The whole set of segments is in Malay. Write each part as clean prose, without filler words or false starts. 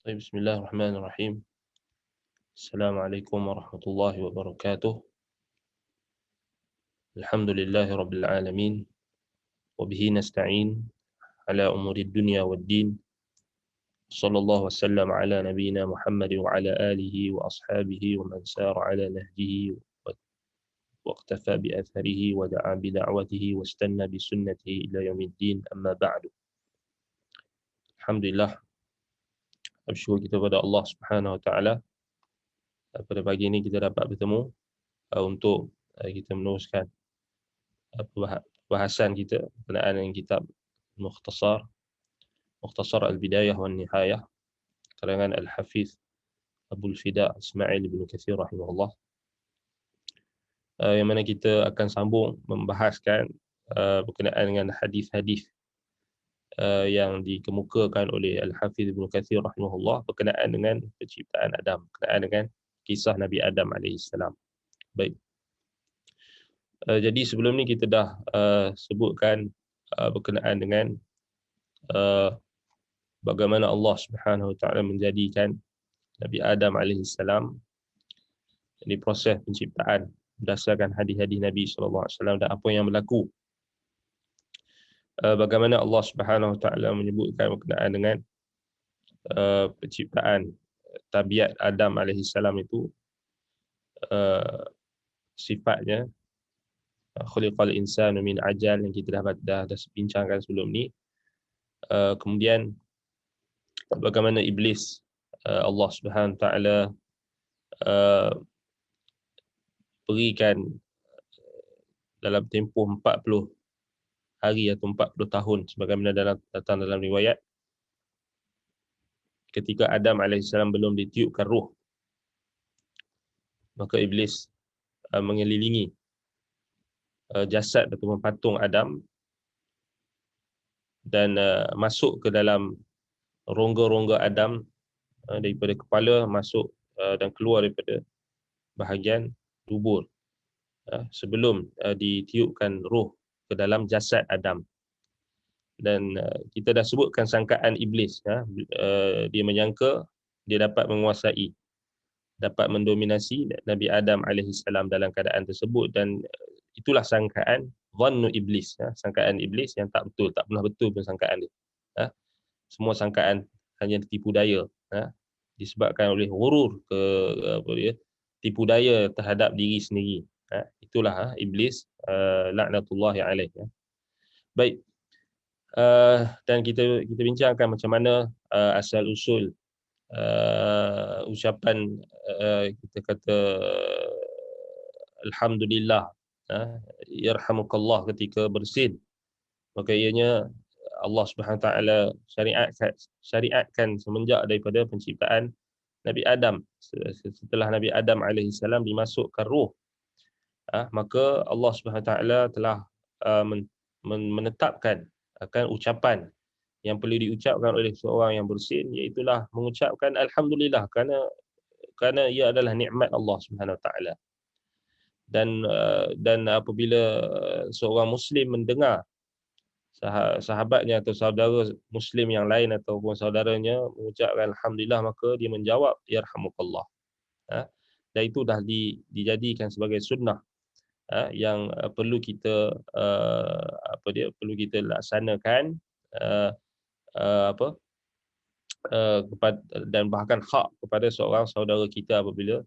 طيب بسم الله الرحمن الرحيم. السلام عليكم ورحمة الله وبركاته. الحمد لله رب العالمين، وبه نستعين على أمور الدنيا والدين. صلى الله وسلم على نبينا محمد وعلى آله وأصحابه ومن سار على نهجه واقتفى بأثره ودعا بدعوته واستنى بسنته إلى يوم الدين. أما بعد. Alhamdulillah, bersyukur kita kepada Allah Subhanahu Wa Taala. Pada pagi ini kita dapat bertemu untuk kita meneruskan bahasan kita berkenaan dengan kitab Mukhtasar Al-Bidayah wan Nihayah karangan Al-Hafiz Abul Fida Ismail bin Katsir rahimahullah, yang mana kita akan sambung membahaskan berkenaan dengan hadis-hadis yang dikemukakan oleh Al-Hafiz Ibn Katsir rahimahullah berkenaan dengan penciptaan Adam, berkenaan dengan kisah Nabi Adam alaihissalam. Baik. Jadi sebelum ni kita dah sebutkan berkenaan dengan bagaimana Allah Subhanahu Wa Taala menjadikan Nabi Adam alaihissalam di proses penciptaan berdasarkan hadis-hadis Nabi sallallahu alaihi wasallam dan apa yang berlaku. Bagaimana Allah Subhanahu Wa Taala menyebutkan berkenaan dengan penciptaan tabiat Adam alaihissalam itu, sifatnya khuliqal insanu min ajal yang kita dah bincangkan sebelum ni. Kemudian bagaimana iblis Allah Subhanahu Wa Taala berikan dalam tempoh 40 hari atau 40 tahun sebagaimana datang dalam riwayat, ketika Adam alaihissalam belum ditiupkan roh, maka iblis mengelilingi jasad atau patung Adam dan masuk ke dalam rongga-rongga Adam, daripada kepala masuk dan keluar daripada bahagian dubur, sebelum ditiupkan roh ke dalam jasad Adam. Dan kita dah sebutkan sangkaan iblis, dia menyangka dia dapat menguasai, dapat mendominasi Nabi Adam alaihissalam dalam keadaan tersebut, dan itulah sangkaan dhannu iblis, sangkaan iblis yang tak betul, tak pernah betul pun sangkaan dia. Semua sangkaan hanya tipu daya, disebabkan oleh ghurur, tipu daya terhadap diri sendiri. Itulah iblis, laknatullahi alaih. Baik. Dan kita bincangkan macam mana asal usul ucapan kita kata alhamdulillah, yarhamukallah ketika bersin. Maka ianya Allah Subhanahu Taala syariatkan semenjak daripada penciptaan Nabi Adam. Setelah Nabi Adam alaihissalam dimasukkan roh, maka Allah Subhanahu Taala telah menetapkan akan ucapan yang perlu diucapkan oleh seorang yang bersin, iaitulah mengucapkan alhamdulillah, kerana ia adalah nikmat Allah Subhanahu Taala. Dan apabila seorang muslim mendengar sahabatnya atau saudara muslim yang lain ataupun saudaranya mengucapkan alhamdulillah, maka dia menjawab yarhamukallah. Dan itu dah dijadikan sebagai sunnah yang perlu kita perlu kita laksanakan, dan bahkan hak kepada seorang saudara kita apabila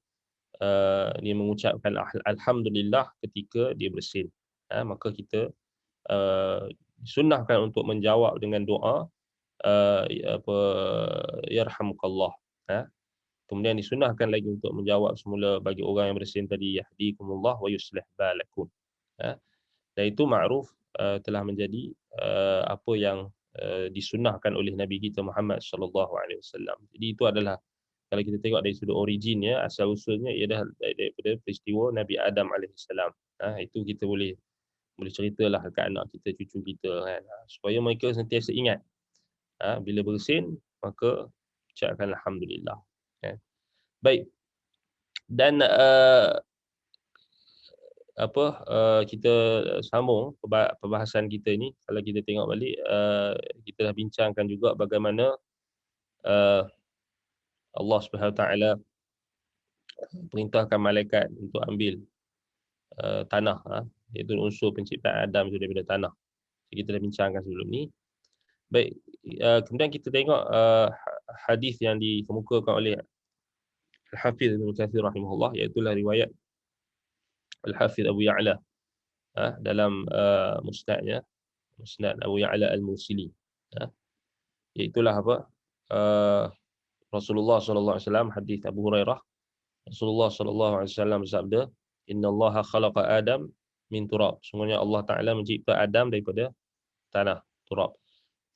dia mengucapkan alhamdulillah ketika dia bersin. Maka kita sunnahkan untuk menjawab dengan doa yarhamukallah. Kemudian disunahkan lagi untuk menjawab semula bagi orang yang bersin tadi, yahdikumullah wa yuslih balakum. Dan itu ma'ruf, telah menjadi apa yang disunahkan oleh Nabi kita Muhammad sallallahu alaihi wasallam. Jadi itu adalah, kalau kita tengok dari sudut originnya, asal usulnya ialah daripada peristiwa Nabi Adam alaihissalam. Itu kita boleh ceritalah dekat anak kita, cucu kita, kan, supaya mereka sentiasa ingat, bila bersin maka ucapkan alhamdulillah, kan. Baik. Dan kita sambung perbahasan kita ni. Kalau kita tengok balik, kita dah bincangkan juga bagaimana Allah Subhanahu Wa Taala perintahkan malaikat untuk ambil tanah, iaitu unsur penciptaan Adam itu daripada tanah. Kita dah bincangkan sebelum ni. Baik, kemudian kita tengok hadis yang dikemukakan oleh Al-Hafiz Ibn Katsir rahimahullah, iaitu riwayat Al-Hafiz Abu Ya'la dalam musnadnya, Musnad Abu Ya'la Al-Musili. Iaitulah apa? Rasulullah sallallahu alaihi wasallam, hadis Abu Hurairah. Rasulullah sallallahu alaihi wasallam bersabda, "Innallaha khalaqa Adam min turab." Sungguhnya Allah Taala mencipta Adam daripada tanah, turab.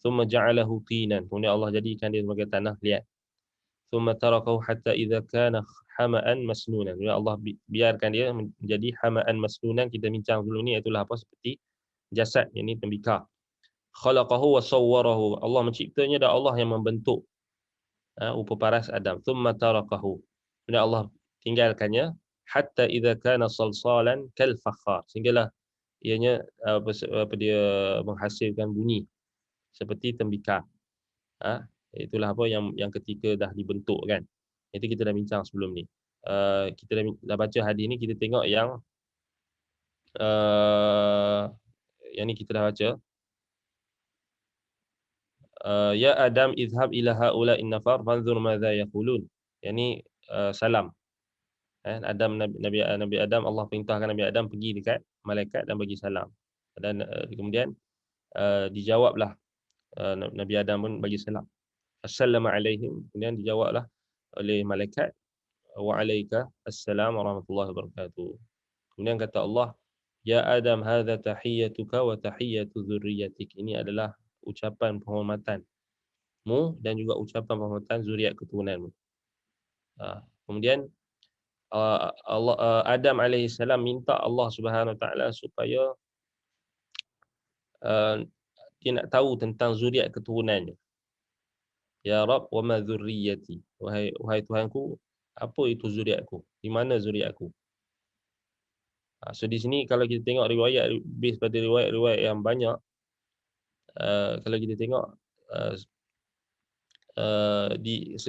Thumma ja'alahu tinan. Kemudian Allah jadikan dia sebagai tanah liat. Thumma tarakahu hatta idza kana hama'an masnunan. Kemudian Allah biarkan dia menjadi hama'an masnunan. Kita bincang dulu ni, itulah apa, seperti jasad, yang ni tembikar. Khalaqahu wa sawwarahu. Allah menciptanya dan Allah yang membentuk rupa paras Adam. Thumma tarakahu. Kemudian Allah tinggalkannya hatta idza kana salsalan kal fakhar. Sehinggalah ianya dia menghasilkan bunyi seperti tembikar. Itulah apa yang ketika dah dibentuk kan. Itu kita dah bincang sebelum ni. Kita dah baca hadis ni, kita tengok yang ni kita dah baca. Ya Adam izhab ila haula innafar fanzur madza yaqulun. Yang ni salam. Adam, Nabi Adam, Allah perintahkan Nabi Adam pergi dekat malaikat dan bagi salam. Dan kemudian dijawablah, Nabi Adam pun bagi salam. Assalamu alaihim. Kemudian dijawablah oleh malaikat, wa alaika assalam warahmatullahi wabarakatuh. Kemudian kata Allah, ya Adam hadza tahiyyatuka wa tahiyyatu dzurriyyatik. Ini adalah ucapan penghormatanmu dan juga ucapan penghormatan zuriat keturunanmu. Kemudian Adam alaihi salam minta Allah Subhanahu Wa Taala supaya dia nak tahu tentang zuriat keturunannya. Ya Rabb, wa ma dzurriyyati. Wahai Tuhanku, apa itu zuriatku? Di mana zuriatku? So di sini kalau kita tengok riwayat, base pada riwayat-riwayat yang banyak, kalau kita tengok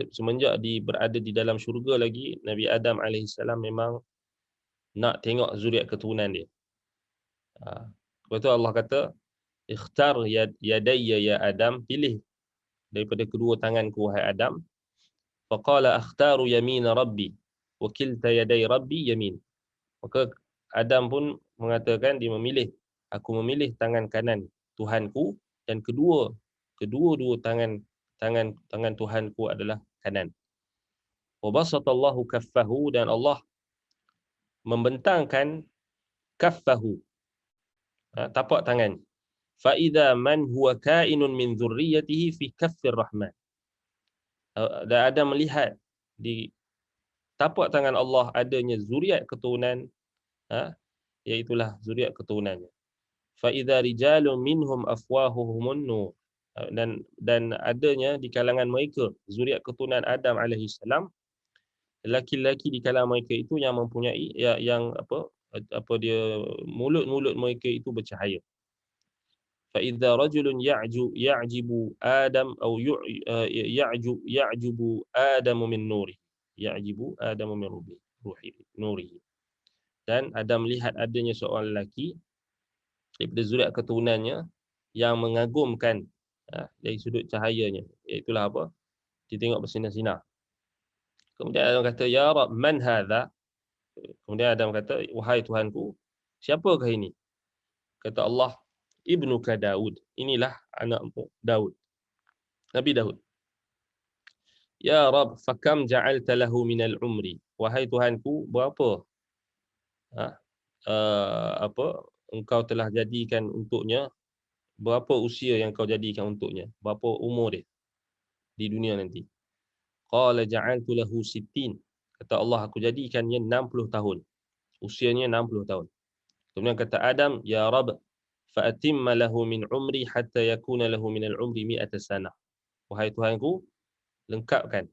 semenjak berada di dalam syurga lagi, Nabi Adam AS memang nak tengok zuriat keturunan dia. Lepas tu Allah kata, ikhtar yadayya ya Adam, pilih daripada kedua tanganku wahai Adam. Faqala akhtaru yamina rabbi wa kilta yaday rabbi yamin. Maka Adam pun mengatakan dia memilih, aku memilih tangan kanan Tuhanku dan kedua-dua tangan Tuhanku adalah kanan. Wa basatallahu kaffahu, dan Allah membentangkan kaffahu, tapak tangan. Fa idza man huwa kainun min dzurriyyatihi fi kaffir rahman. Dan Adam melihat di tapak tangan Allah adanya zuriat keturunan, iaitulah zuriat keturunannya. Fa idza rijalun minhum afwahuhumun nur. Dan adanya di kalangan mereka zuriat keturunan Adam alaihi salam, lelaki-lelaki di kalangan mereka itu yang mempunyai dia mulut-mulut mereka itu bercahaya. Fa idza rajulun ya'jibu Adam atau ya'jibu Adamu min nuri. Ya'jibu Adamu min nurihi. Dan Adam melihat adanya seorang lelaki daripada zuriat keturunannya yang mengagumkan dari sudut cahayanya. Itulah apa? Dia tengok bersinar-sinar. Kemudian Adam kata, ya Rabb, man hadha? Kemudian Adam kata, wahai Tuhanku, siapakah ini? Kata Allah, ibnuka Daud. Inilah anak Daud, Nabi Daud. Ya Rabb, fakam ja'alta lahu minal umri. Wahai Tuhanku, berapa engkau telah jadikan untuknya, berapa usia yang kau jadikan untuknya, berapa umur dia di dunia nanti. Qala ja'altu lahu 60. Kata Allah, aku jadikannya 60 tahun. Usianya 60 tahun. Kemudian kata Adam, ya Rabb, fa'atimma lahu min umri hatta yakuna lahu min al-umri 100 sanah. Wahai Tuhanku, lengkapkan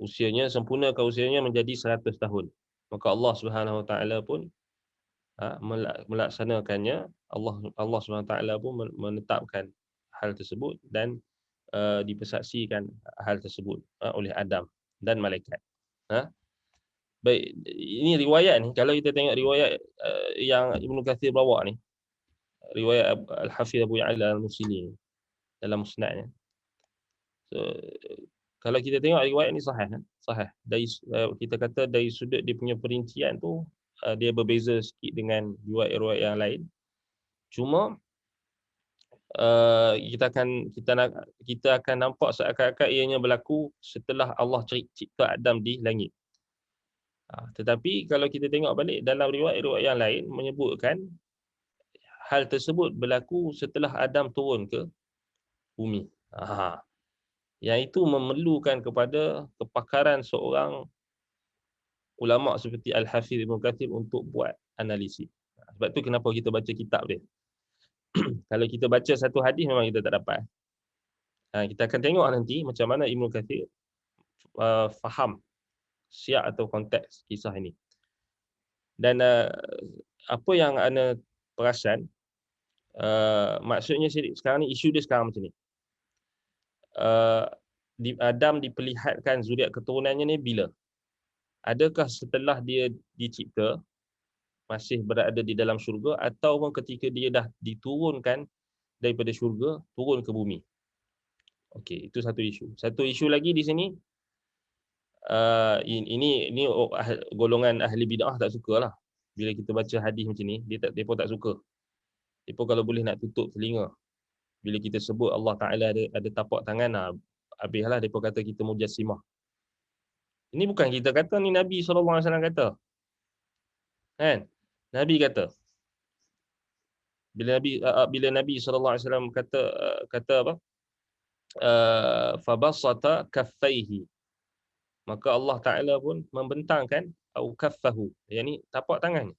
usianya, sempurnakan usianya menjadi 100 tahun. Maka Allah Subhanahu Wa Taala pun melaksanakannya. Allah Subhanahu Wa Taala pun menetapkan hal tersebut dan dipersaksikan hal tersebut oleh Adam dan malaikat. Ha? Baik, ini riwayat ni, kalau kita tengok riwayat yang Ibnu Katsir bawa ni, riwayat Al-Hafiz Abu Ya'la Al-Musili dalam musnadnya. So, kalau kita tengok riwayat ni sahih, sahih. Dari kita kata dari sudut dia punya perincian tu, dia berbeza sikit dengan riwayat-riwayat yang lain. Cuma kita akan nampak seakan-akan ianya berlaku setelah Allah cipta Adam di langit. Tetapi kalau kita tengok balik dalam riwayat-riwayat yang lain menyebutkan hal tersebut berlaku setelah Adam turun ke bumi. Yang itu memerlukan kepada kepakaran seorang ulama seperti Al-Hafiz Ibnu Katsir untuk buat analisis. Sebab tu kenapa kita baca kitab dia. Kalau kita baca satu hadis memang kita tak dapat. Kita akan tengok nanti macam mana Ibnu Katsir faham siyak atau konteks kisah ini. Dan apa yang ana perasan, maksudnya sekarang ni, isu dia sekarang macam ni. Adam diperlihatkan zuriat keturunannya ni bila? Adakah setelah dia dicipta, masih berada di dalam syurga, ataupun ketika dia dah diturunkan daripada syurga, turun ke bumi? Okey, itu satu isu. Satu isu lagi di sini, ini golongan ahli bid'ah tak sukalah. Bila kita baca hadis macam ni, mereka tak suka. Mereka kalau boleh nak tutup telinga. Bila kita sebut Allah Ta'ala ada tapak tangan, habislah mereka kata kita mujassimah. Ini bukan kita kata, ni Nabi SAW kata. Kan? Nabi kata. Bila Nabi SAW kata apa? Fabasata kaffaihi. Maka Allah Ta'ala pun membentangkan au kaffahu, yakni tapak tangan.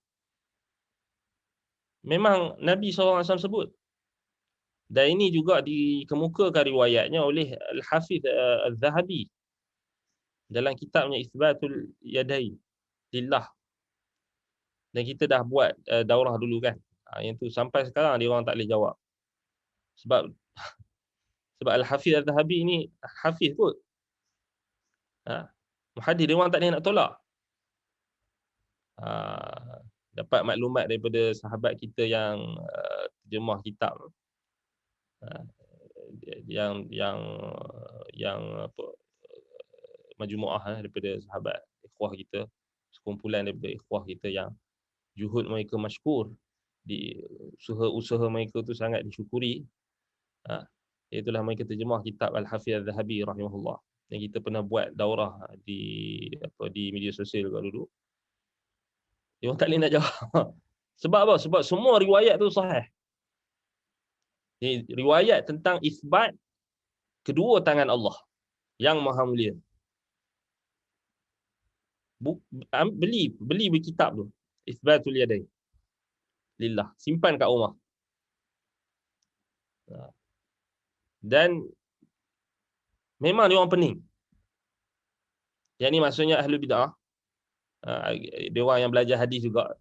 Memang Nabi SAW sebut. Dan ini juga dikemukakan riwayatnya oleh Al-Hafiz Al-Zahabi dalam kitabnya Itsbatul Yadain Lillah. Dan kita dah buat daurah dulu kan. Yang tu sampai sekarang dia orang tak boleh jawab. Sebab Al-Hafiz Al-Zahabi ni hafiz kot. Muhaddis, dia orang tak boleh nak tolak. Dapat maklumat daripada sahabat kita yang terjemah kitab, yang apa, majmuah daripada sahabat ikhwah kita, sekumpulan daripada ikhwah kita yang juhud mereka masykur, di usaha mereka tu sangat disyukuri. Itulah mereka terjemah kitab Al-Hafiz Al-Zahabi rahimahullah. Yang kita pernah buat daurah di media sosial juga dulu. Dia orang tak boleh nak jawab. Sebab apa? Sebab semua riwayat tu sahih. Ini riwayat tentang isbat kedua tangan Allah yang maha mulia. Beli kitab tu, Itsbatul Yadain Lillah, simpan kat rumah. Dan memang dia orang pening. Yang ni maksudnya ahli bid'ah, dia orang yang belajar hadis juga,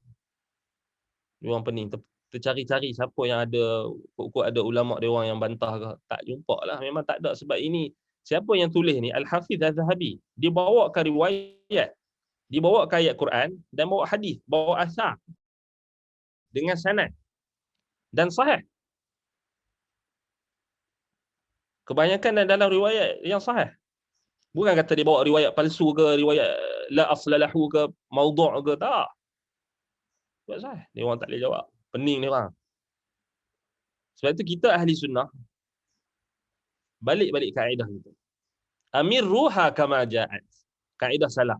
dia orang pening, tercari-cari siapa yang ada, kok ada ulama dia orang yang bantah ke, tak jumpa lah, memang tak ada. Sebab ini siapa yang tulis ni, Al-Hafiz Al-Zahabi, dia bawakan riwayat, dia bawa ayat Quran dan bawa hadis, bawa asar dengan sanad dan sahih. Kebanyakan dalam riwayat yang sahih. Bukan kata dia bawa riwayat palsu ke, riwayat la aslalahu ke, maudhu' ke, tak. Sebab sahih. Dia orang tak boleh jawab. Pening dia orang. Sebab itu kita ahli sunnah balik kaedah itu. Amir ruha kama ja'at. Kaedah salah.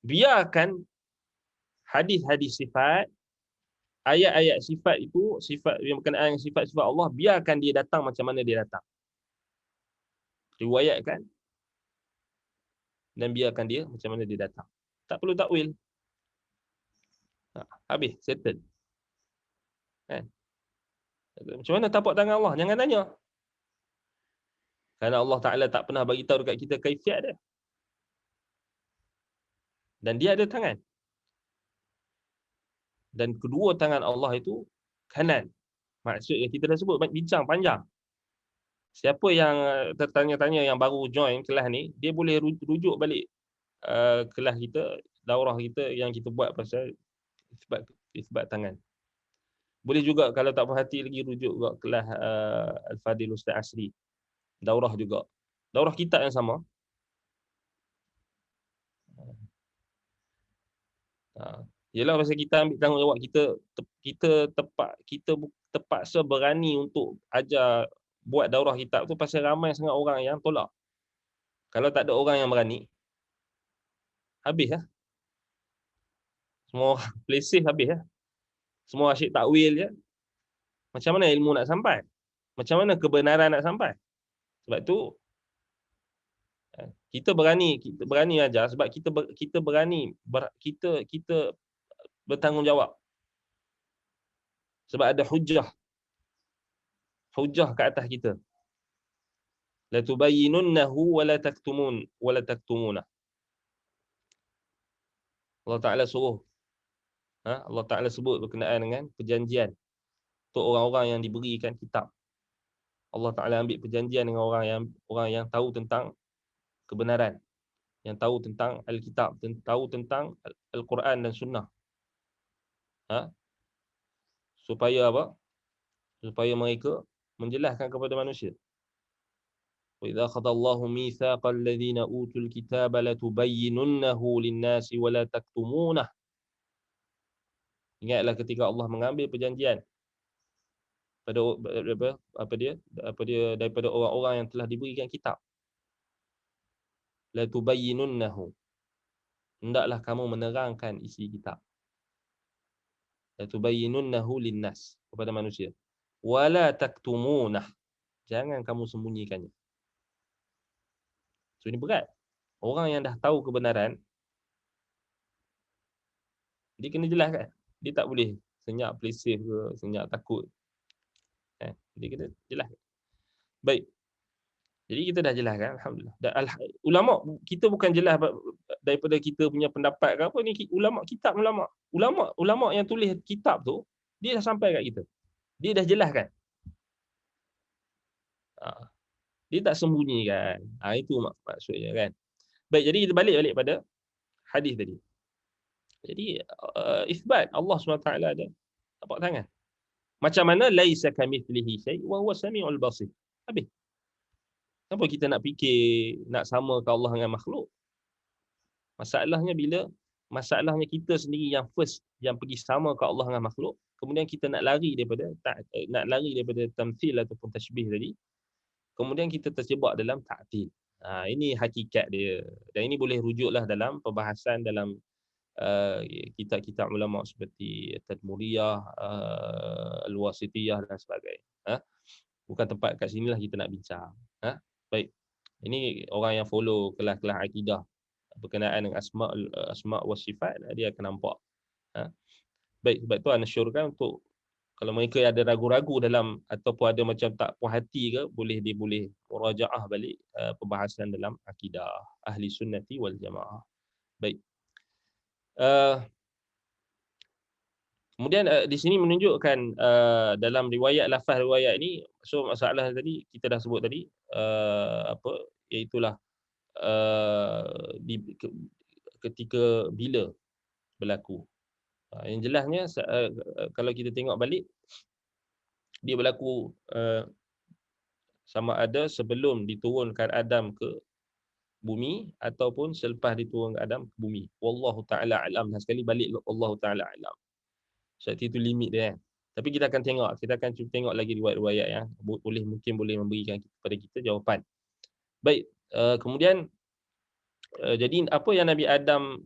Biarkan hadis-hadis sifat, ayat-ayat sifat itu, sifat yang berkenaan dengan sifat-sifat Allah, biarkan dia datang macam mana dia datang. Riwayatkan dan biarkan dia macam mana dia datang. Tak perlu takwil. Habis, settle. Kan? Macam mana tapak tangan Allah? Jangan tanya. Kerana Allah Ta'ala tak pernah bagi tahu dekat kita kaifiat dia. Dan dia ada tangan. Dan kedua tangan Allah itu kanan. Maksudnya kita dah sebut bincang panjang. Siapa yang tertanya-tanya yang baru join kelas ni, dia boleh rujuk balik kelas kita, daurah kita yang kita buat pasal isbat tangan. Boleh juga kalau tak puas hati lagi rujuk juga kelas Al-Fadil Ustaz Asri. Daurah juga. Daurah kitab yang sama. Yalah pasal kita ambil tanggungjawab kita terpaksa berani untuk ajar buat daurah kitab tu pasal ramai sangat orang yang tolak. Kalau tak ada orang yang berani, habis lah. Semua orang play safe habis lah. Semua asyik takwil je. Macam mana ilmu nak sampai? Macam mana kebenaran nak sampai? Sebab tu kita berani ajar sebab kita berani kita bertanggungjawab. Sebab ada hujah ke atas kita. La tubayyinunnahu wa la taktumunah. Allah Taala suruh. Allah Taala sebut berkenaan dengan perjanjian untuk orang-orang yang diberikan kitab. Allah Taala ambil perjanjian dengan orang yang tahu tentang kebenaran, yang tahu tentang Alkitab, tahu tentang Al-Quran dan Sunnah. Supaya apa? Supaya mereka menjelaskan kepada manusia. Wa idza khadallahu mitsaqal ladzina utul kitaba latubayyinunnahu lin-nasi wa la taktumunah. Ingatlah ketika Allah mengambil perjanjian daripada orang-orang yang telah diberikan kitab. Latubayyinunnahu. Hendaklah kamu menerangkan isi kitab. Latubayyinunnahu lin-nas, kepada manusia. Wa la taktumunah. Jangan kamu sembunyikannya. So ini berat. Orang yang dah tahu kebenaran, dia kena jelaskan. Dia tak boleh senyap play safe ke, senyap takut. Dia kena jelaskan. Baik. Jadi kita dah jelaskan, alhamdulillah. Dan ulama kita bukan jelas daripada kita punya pendapat ke apa ni, ulama yang tulis kitab tu, dia dah sampai kat kita. Dia dah jelaskan. Dia tak sembunyikan. Itu maksudnya kan. Baik, jadi kita balik pada hadis tadi. Jadi isbat Allah SWT ada tapak tangan. Macam mana laisa kamitslihi syai' wa huwa samiul basir. Habis. Kenapa kita nak fikir nak samakan Allah dengan makhluk? Masalahnya kita sendiri yang first yang pergi samakan Allah dengan makhluk, kemudian kita nak lari daripada tamthil ataupun tashbih tadi. Kemudian kita terjebak dalam ta'til. Ini hakikat dia. Dan ini boleh rujuklah dalam perbahasan dalam kitab-kitab ulama seperti Tadmuriyah, Al-Wasitiyah dan sebagainya. Bukan tempat kat sinilah kita nak bincang. Baik. Ini orang yang follow kelas-kelas akidah berkenaan dengan asma wa sifat, dia akan nampak. Baik, sebab tu ana syorkan untuk kalau mereka ada ragu-ragu dalam ataupun ada macam tak puas hati ke, boleh murajaah balik perbahasan dalam akidah ahli sunnati wal jamaah. Baik. Kemudian di sini menunjukkan dalam lafaz riwayat ini, so masalah tadi kita dah sebut tadi, iaitulah ketika bila berlaku. Yang jelasnya kalau kita tengok balik, dia berlaku sama ada sebelum diturunkan Adam ke bumi ataupun selepas diturunkan Adam ke bumi. Wallahu ta'ala alam. Sekali balik Wallahu ta'ala alam. Sebab itu limit dia kan. Tapi kita akan cuba tengok lagi riwayat-riwayat yang mungkin boleh memberikan kepada kita jawapan. Baik, kemudian jadi apa yang Nabi Adam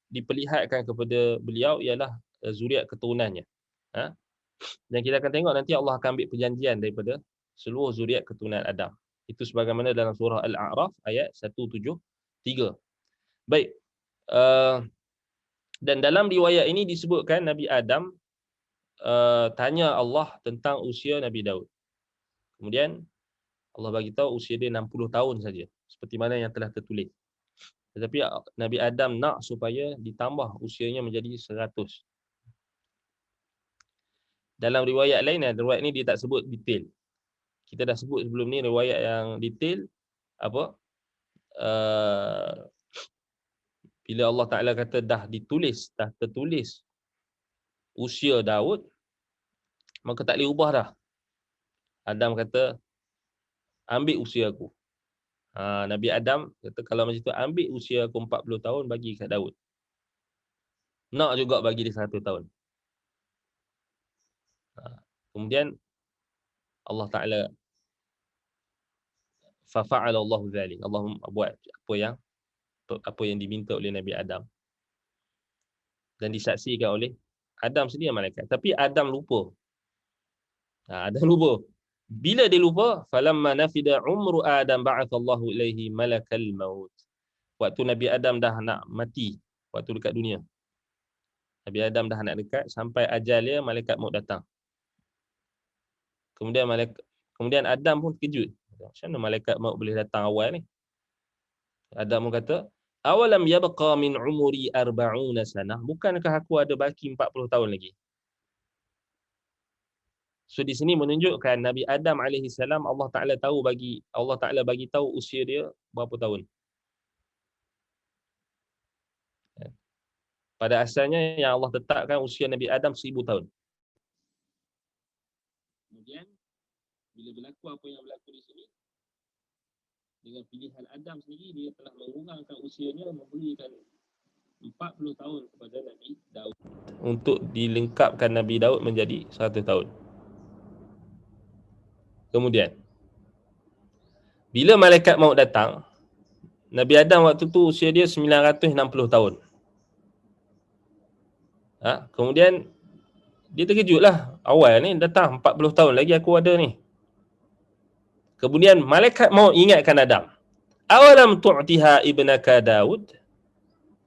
diperlihatkan kepada beliau ialah zuriat keturunannya. Dan kita akan tengok nanti Allah akan ambil perjanjian daripada seluruh zuriat keturunan Adam. Itu sebagaimana dalam surah Al-A'raf ayat 173. Baik. Dan dalam riwayat ini disebutkan Nabi Adam tanya Allah tentang usia Nabi Daud. Kemudian Allah bagi tahu usia dia 60 tahun saja, seperti mana yang telah tertulis. Tetapi Nabi Adam nak supaya ditambah usianya menjadi 100. Dalam riwayat lain, riwayat ni dia tak sebut detail. Kita dah sebut sebelum ni riwayat yang detail apa? Bila Allah Ta'ala kata dah tertulis usia Daud, maka tak boleh ubah dah. Adam kata, ambil usia aku. Nabi Adam kata, kalau macam tu ambil usia aku 40 tahun bagi kat Daud. Nak juga bagi dia 100 tahun. Kemudian Allah Ta'ala fafa'ala Allah dhalik. Allah buat apa yang diminta oleh Nabi Adam. Dan disaksikan oleh Adam sendiri malaikat. Tapi Adam lupa. Adam lupa. Bila dia lupa, falamma nafida umru Adam ba'athallahu ilaihi malakal maut. Waktu Nabi Adam dah nak mati, waktu dekat dunia. Nabi Adam dah nak dekat, sampai ajal dia, malaikat maut datang. Kemudian Adam pun terkejut. Macam mana malaikat maut boleh datang awal ni? Adam pun kata, awalam yabqa min umuri 40 sanah. Bukankah aku ada baki 40 tahun lagi? So di sini menunjukkan Nabi Adam alaihi salam Allah Taala bagi tahu usia dia berapa tahun. Pada asalnya yang Allah tetapkan usia Nabi Adam 1000 tahun. Kemudian bila berlaku apa yang berlaku di sini, dengan pilihan Adam sendiri, dia telah mengurangkan usianya, memberikan 40 tahun kepada Nabi Daud untuk dilengkapkan Nabi Daud menjadi 100 tahun. Kemudian bila malaikat maut datang, Nabi Adam waktu tu usia dia 960 tahun. Kemudian dia terkejutlah, awal ni datang 40 tahun lagi aku ada ni. Kemudian malaikat maut ingatkan Adam, awalam tu'tiha ibnaka Daud?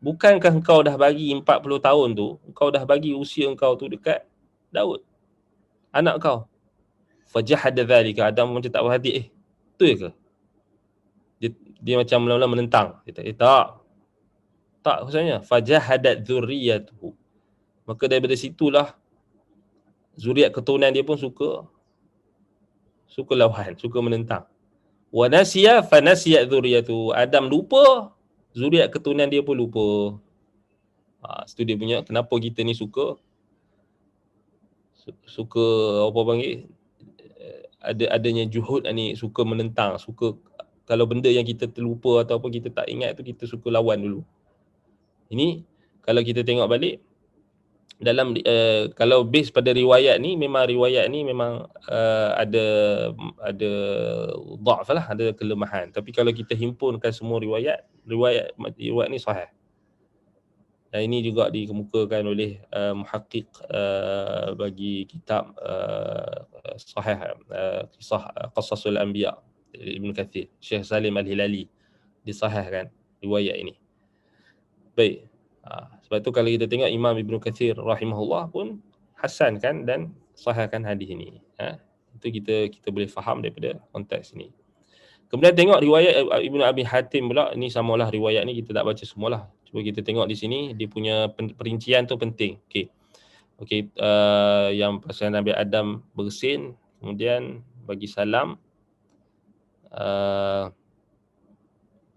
Bukankah engkau dah bagi 40 tahun tu, engkau dah bagi usia engkau tu dekat Daud, anak kau? Fajahada dhalika. Adam macam tak berhati, betul ke? Dia macam mula-mula menentang. Dia kata, tak maksudnya. Fajahadat dzurriyyatuhu. Maka daripada situlah zuriat keturunan dia pun suka lawan, suka menentang. Wa nasiya fa nasiyat dzurriyyatuhu. Adam lupa, zuriat keturunan dia pun lupa. Itu dia punya kenapa kita ni suka apa panggil, adanya juhud ni, suka menentang, suka kalau benda yang kita terlupa atau apa kita tak ingat tu, kita suka lawan dulu. Ini kalau kita tengok balik dalam kalau base pada riwayat ni memang ada dha'f lah, ada kelemahan. Tapi kalau kita himpunkan semua riwayat ni sahih. Dan ini juga dikemukakan oleh muhaqqiq bagi kitab sahih kisah Qasasul Anbiya Ibn Kathir, Syekh Salim Al-Hilali, disahihkan riwayat ini. Baik. Sebab tu kalau kita tengok Imam Ibn Kathir rahimahullah pun hasankan dan sahihkan hadis ini. Itu kita boleh faham daripada konteks ini. Kemudian tengok riwayat Ibnu Abi Hatim pula, ini samalah riwayat ni kita tak baca semualah. Cuba kita tengok di sini, dia punya perincian tu penting. Okey, yang pasal Nabi Adam bersin, kemudian bagi salam.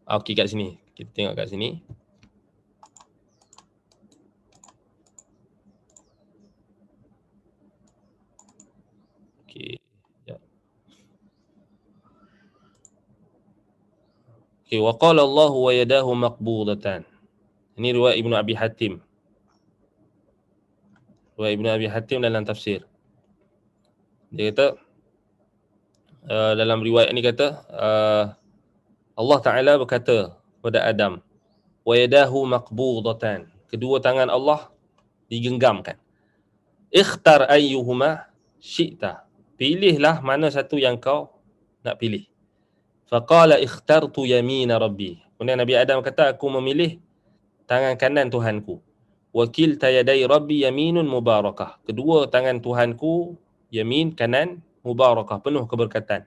Okey, kat sini. Kita tengok kat sini. Okey. Okey, wa qala Allahu wa yadahu maqbudatan. Ini riwayat Ibnu Abi Hatim. Riwayat Ibnu Abi Hatim dalam tafsir. Dia kata dalam riwayat ni kata Allah Ta'ala berkata kepada Adam, wa yadahu maqbudatan. Kedua tangan Allah digenggamkan. Ikhtar ayyuhuma syi'ta. Pilihlah mana satu yang kau nak pilih. Faqala ikhtartu yamina rabbi. Kemudian Nabi Adam kata, aku memilih tangan kanan Tuhanku. Wa kilta yaday rabbi yaminun mubarakah. Kedua tangan Tuhanku, yamin, kanan, mubarakah, penuh keberkatan.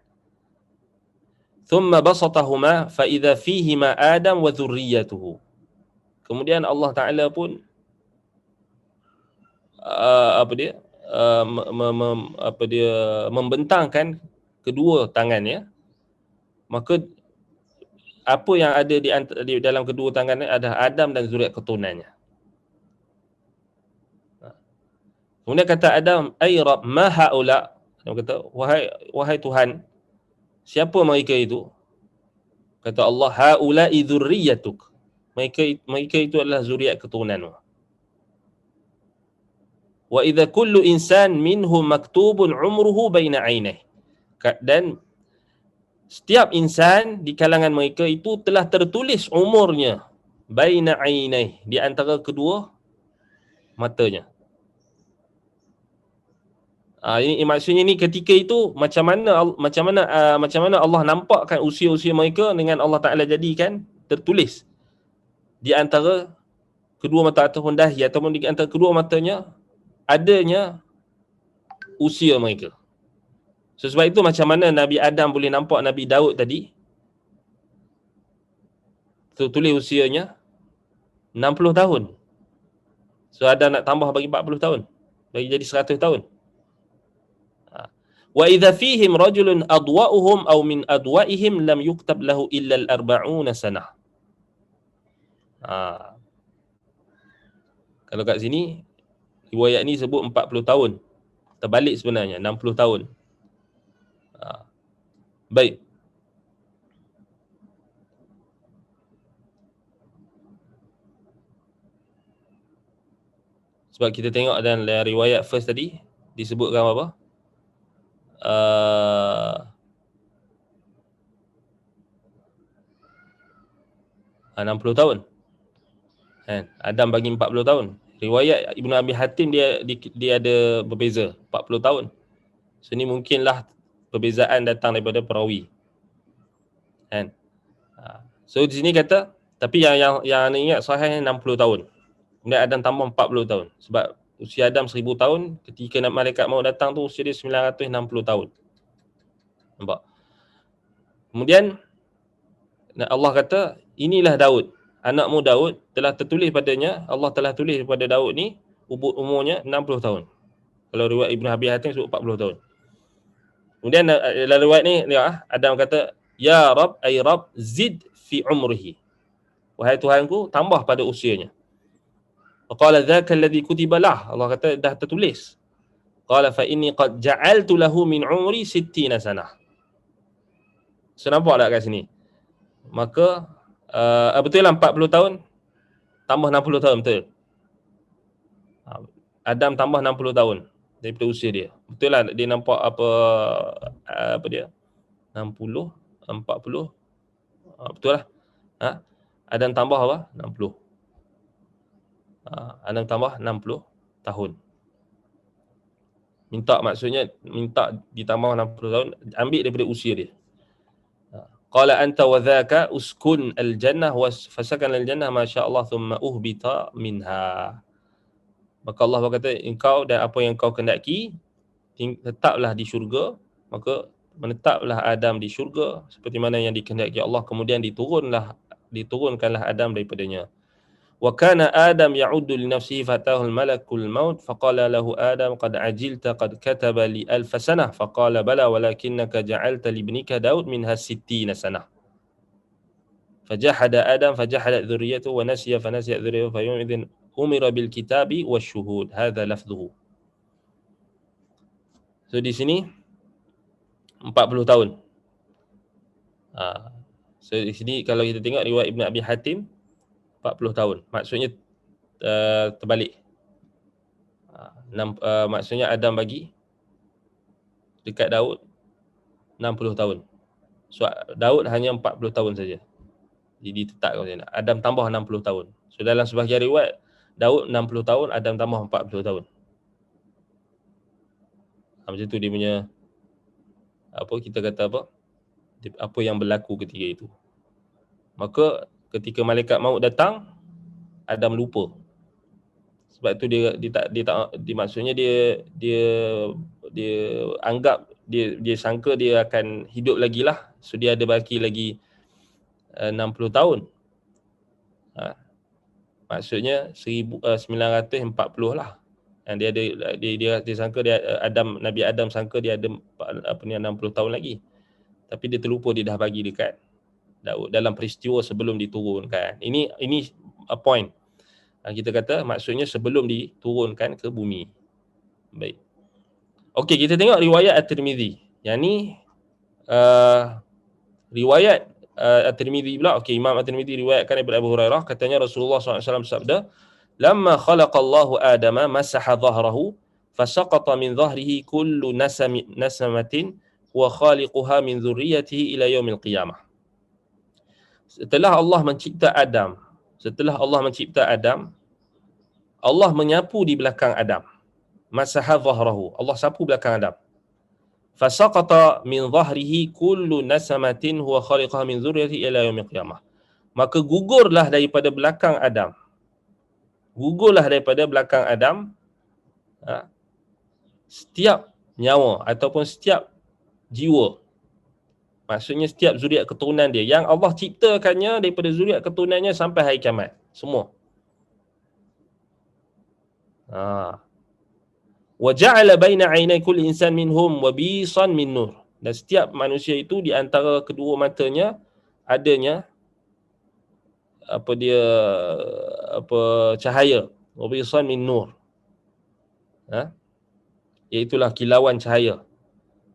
Thumma basatahuma fa idza fihima Adam wa dhurriyyatuhu. Kemudian Allah Ta'ala pun membentangkan kedua tangannya, maka apa yang ada di dalam kedua tangan ni adalah Adam dan zuriat keturunannya. Kemudian kata Adam, "Ai Rabb, ma haula?" Dia kata, wahai Tuhan, siapa mereka itu? Kata Allah, "Haula'i dzurriyyatuk." Mereka itu adalah zuriat keturunanmu. Wa idza kullu insan minhum maktubun umruhu baina 'ainaihi. Dan setiap insan di kalangan mereka itu telah tertulis umurnya baina 'ainaihi, di antara kedua matanya. Ini maksudnya ni ketika itu macam mana Allah nampakkan usia-usia mereka dengan Allah Taala jadikan tertulis di antara kedua mata ataupun dahi ataupun di antara kedua matanya adanya usia mereka. So, sebab itu macam mana Nabi Adam boleh nampak Nabi Daud tadi tertulis usianya 60 tahun. So Adam nak tambah bagi 40 tahun, bagi jadi 100 tahun. Wa idza fihim rajulun adwa'uhum aw min adwa'ihim lam yuktab lahu illa al-arba'una sanah. Kalau kat sini riwayat ni sebut 40 tahun. Terbalik sebenarnya 60 tahun. Baik. Sebab kita tengok dalam riwayat first tadi disebutkan apa? 60 tahun. Adam bagi 40 tahun. Riwayat Ibnu Abi Hatim dia ada berbeza 40 tahun. So ni mungkinlah perbezaan datang daripada perawi. Kan? So di sini kata tapi yang anda ingat sahih 60 tahun. Kemudian Adam tambah 40 tahun. Sebab usia Adam 1000 tahun, ketika malaikat maut datang tu usia dia 960 tahun. Nampak? Kemudian Allah kata, inilah Daud. Anakmu Daud telah tertulis padanya, Allah telah tulis kepada Daud ni umurnya 60 tahun. Kalau riwayat Ibnu Abi Hatim sebut 40 tahun. Kemudian dalam riwayat ni Adam kata, "Ya Rabb, ay Rabb, zid fi umrihi." Wahai Tuhanku, tambah pada usianya. Qala dzaka alladhi kutiba lah. Allah kata dah tertulis. Qala fa inni qad ja'altu lahu min umri 60 sanah. So nampak tak kat sini? Maka betul lah 40 tahun tambah 60 tahun, betul. Adam tambah 60 tahun daripada usia dia. Betul lah dia nampak apa dia? 60, 40. Betul lah. Adam tambah apa? 60. Adam tambah 60 tahun. Maksudnya minta ditambah 60 tahun, ambil daripada usia dia. Qala anta wa dhaka uskun al-jannah wa fasakan al-jannah masya-Allah thumma uhbita minha. Maka Allah berkata, engkau dan apa yang kau kendaki tetaplah di syurga, maka menetaplah Adam di syurga seperti mana yang dikehendaki Allah, kemudian diturunkanlah Adam daripadanya. Wa kana Adam ya'uddu li nafsihi fatahu al-malakul maut faqala lahu Adam qad ajilta qad kataba li 1000 sanah faqala bala walakinnaka ja'alta li ibnika Daud minha 60 sanah. Fajahada Adam fajahadat dhurriyyatuhu wa nasiya fanasiyat dhurriyyatuhu fa yawmidhin umira bil kitabi wasyuhud. Hadza lafdhuhu. So di sini 40 tahun. So di sini kalau kita tengok riwayat Ibnu Abi Hatim 40 tahun. Maksudnya terbalik. Maksudnya Adam bagi dekat Daud 60 tahun. So Daud hanya 40 tahun saja. Jadi tetap kalau Adam tambah 60 tahun. So dalam sebahagian riwayat Daud 60 tahun, Adam tambah 40 tahun. Macam tu dia punya kita kata apa yang berlaku ketika itu. Maka ketika malaikat maut datang, Adam lupa. Sebab tu dia maksudnya dia anggap dia sangka dia akan hidup lagi lah. So dia ada baki lagi 60 tahun. Maksudnya 1940 lah. Yang dia sangka Nabi Adam sangka dia ada 60 tahun lagi. Tapi dia terlupa dia dah bagi dekat Daud dalam peristiwa sebelum diturunkan. Ini a point. Kita kata maksudnya sebelum diturunkan ke bumi. Baik. Okey, kita tengok riwayat At-Tirmizi. Yang ni riwayat At-Tirmizi pula. Okey, Imam At-Tirmizi riwayatkan daripada Abu Hurairah, katanya Rasulullah SAW bersabda, "Lamma khalaqallahu Adama masaha dhahrahu fasaqata min dhahrihi kullu nasamatin wa khaliquha min dhurriyyatihi ila yaumil qiyamah." Setelah Allah mencipta Adam, Allah menyapu di belakang Adam. Masaha dhahrahu, Allah sapu belakang Adam. Fasaqata min dhahrihi kullu nasamatin huwa khaliqaha min dzurriyyati ila yaumil qiyamah. Maka gugurlah daripada belakang Adam. Setiap nyawa ataupun setiap jiwa. Maksudnya setiap zuriat keturunan dia yang Allah ciptakannya daripada zuriat keturunannya sampai hari kiamat. Semua. Wa ja'ala baina 'ainai kulli insan minhum wabisan min nur. Dan setiap manusia itu di antara kedua matanya adanya cahaya, wabisan min nur. Iaitulah kilauan cahaya.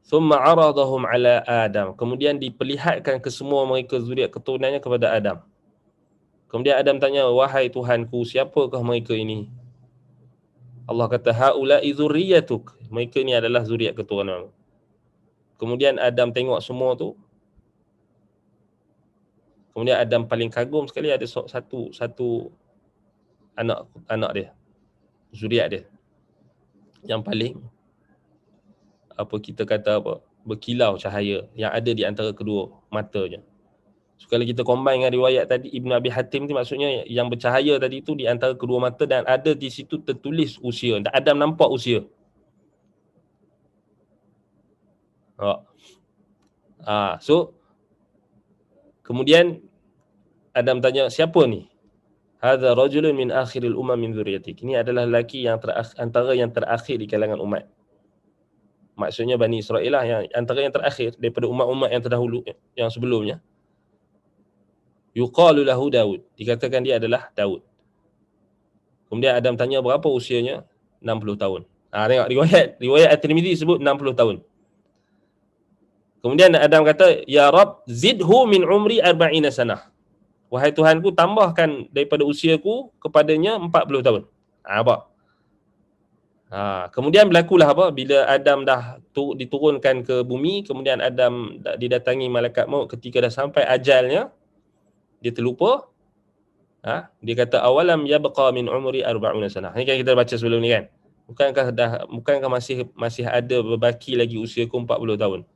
Thumma 'aradahum 'ala Adam. Kemudian diperlihatkan ke semua mereka zuriat keturunannya kepada Adam. Kemudian Adam tanya, "Wahai Tuhanku, siapakah mereka ini?" Allah kata, "Haula'i dzurriyyatuk." Mereka ni adalah zuriat keturunan. Kemudian Adam tengok semua tu. Kemudian Adam paling kagum sekali ada satu anak dia, zuriat dia, yang paling berkilau cahaya yang ada di antara kedua matanya. So, kalau kita combine dengan riwayat tadi Ibn Abi Hatim tu, maksudnya yang bercahaya tadi tu di antara kedua mata dan ada di situ tertulis usia. Adam nampak usia. So kemudian Adam tanya, siapa ni? Hadza rajulun min akhiril umam min dzurriyyatik. Ini adalah lelaki yang antara yang terakhir di kalangan umat. Maksudnya Bani Israel lah, yang antara yang terakhir daripada umat-umat yang terdahulu, yang sebelumnya. Yuqalu lahu Daud. Dikatakan dia adalah Daud. Kemudian Adam tanya berapa usianya? 60 tahun. Tengok riwayat At-Tirmizi sebut 60 tahun. Kemudian Adam kata, "Ya Rabb, zidhu min umri 40 sanah." Wahai Tuhanku, tambahkan daripada usiaku kepadanya 40 tahun. Kemudian berlakulah bila Adam dah diturunkan ke bumi, kemudian Adam didatangi malaikat maut ketika dah sampai ajalnya, dia terlupa. Dia kata, "Awalam yabqa min umri 40 sanah." Ini kan kita baca sebelum ni kan. Bukankah masih ada berbaki lagi usiaku 40 tahun.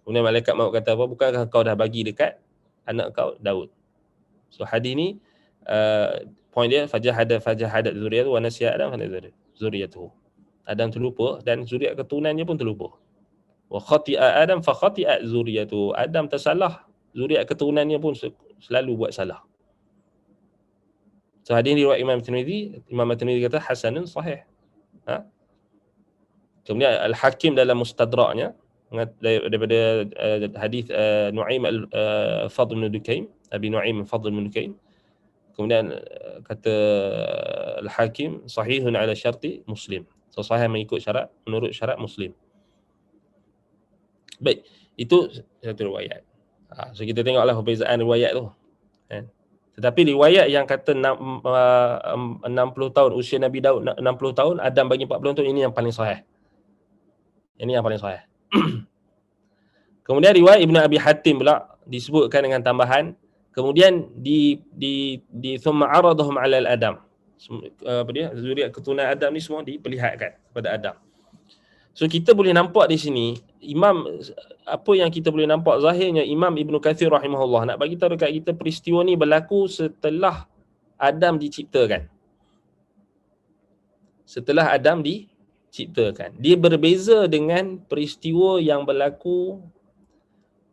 Kemudian malaikat maut kata apa? Bukankah kau dah bagi dekat anak kau Daud. So hadis ni point dia fajahadat zuriyatu wa nasiya Adam zuriyatuhu. Adam terlupa dan zuriat keturunannya pun terlupa. Wa khati'a Adam fa khati'at zuriyatuhu. Adam tersalah, zuriat keturunannya pun selalu buat salah. So hadis riwayat Imam At-Tirmizi kata hasanun sahih. Kemudian Al-Hakim dalam Mustadraknya daripada hadis Nu'aim al-Fadl bin Dukaim, Abi Nu'aim al-Fadl bin Dukaim. Kemudian kata Al-Hakim sahihun ala syarti Muslim. So sahih menurut syarat Muslim. Baik, itu satu riwayat. So kita tengoklah perbezaan riwayat tu. Tetapi riwayat yang kata 60 tahun usia Nabi Daud 60 tahun, Adam bagi 40 tahun, ini yang paling sahih. Ini yang paling sahih. Kemudian riwayat Ibn Abi Hatim pula disebutkan dengan tambahan, kemudian di thumma aradahum 'ala al-Adam. Zuriat keturunan Adam ni semua diperlihatkan kepada Adam. So kita boleh nampak di sini apa yang kita boleh nampak zahirnya, Imam Ibn Kathir rahimahullah nak bagi tahu dekat kita peristiwa ni berlaku setelah Adam diciptakan. Setelah Adam diciptakan. Dia berbeza dengan peristiwa yang berlaku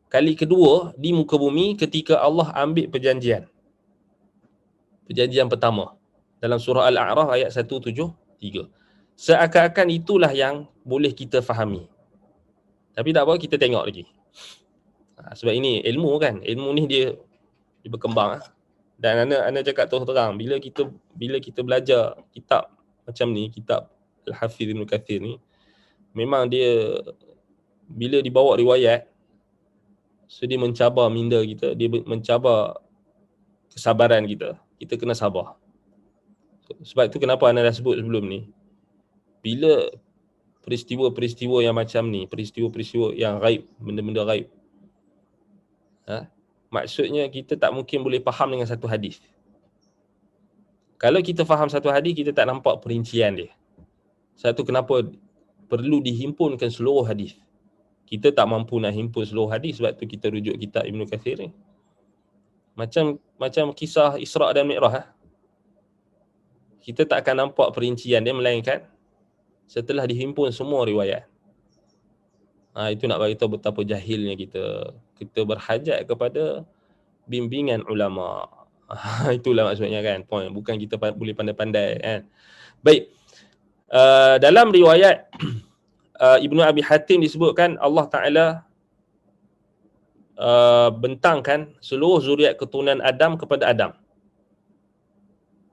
kali kedua di muka bumi ketika Allah ambil perjanjian. Perjanjian pertama dalam surah Al-A'raf ayat 173. Seakan-akan itulah yang boleh kita fahami. Tapi tak apa, kita tengok lagi. Sebab ini ilmu kan, ilmu ni dia berkembang. Dan ana cakap terus terang, bila kita belajar kitab macam ni, kitab Al-Hafiz Ibn Kathir ni, memang dia bila dibawa riwayat, so dia mencabar minda kita, dia mencabar kesabaran kita. Kita kena sabar. Sebab itu kenapa ana dah sebut sebelum ni, bila peristiwa-peristiwa yang macam ni, peristiwa-peristiwa yang gaib, benda-benda gaib, maksudnya kita tak mungkin boleh faham dengan satu hadis. Kalau kita faham satu hadis, kita tak nampak perincian dia. Satu kenapa perlu dihimpunkan seluruh hadis. Kita tak mampu nak himpun seluruh hadis, sebab tu kita rujuk kitab Ibn Kathir ni. Macam kisah Isra' dan Mi'raj. Kita tak akan nampak perincian dia, melainkan setelah dihimpun semua riwayat. Itu nak beritahu betapa jahilnya kita. Kita berhajat kepada bimbingan ulama. Itulah maksudnya kan, point. Bukan kita boleh pandai-pandai kan. Baik. Dalam riwayat Ibnu Abi Hatim disebutkan Allah Ta'ala bentangkan seluruh zuriat keturunan Adam kepada Adam.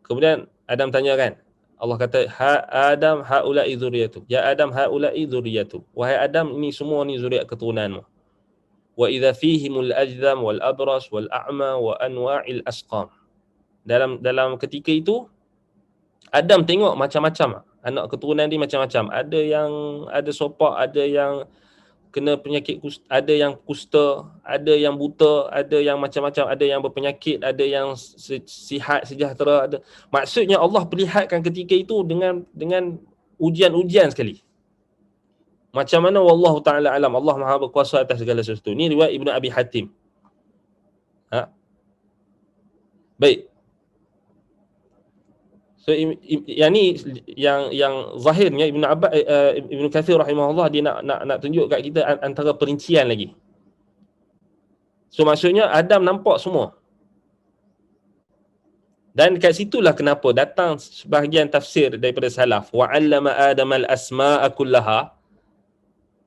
Kemudian Adam tanya kan, Allah kata, Adam haula'i zuriyatu. Ya Adam haula'i zuriyatu. Wahai Adam, ini semua ni zuriat keturunanmu. Wa idza fihimul ajdam wal abras wal a'ma wa anwa'il asqam. Dalam ketika itu Adam tengok macam-macam anak keturunan dia, macam-macam. Ada sopak, ada yang kena penyakit, ada yang kusta, ada yang buta, ada yang macam-macam, ada yang berpenyakit, ada yang sihat sejahtera, ada. Maksudnya Allah perlihatkan ketika itu dengan ujian-ujian sekali. Macam mana wallahu taala alam, Allah Maha berkuasa atas segala sesuatu. Ini riwayat Ibnu Abi Hatim. Baik. So yang ni yang zahirnya Ibnu Katsir rahimahullah, dia nak tunjuk kat kita antara perincian lagi. So maksudnya Adam nampak semua. Dan kat situlah kenapa datang sebahagian tafsir daripada salaf, wa 'allama Adam al-asma'a kullaha.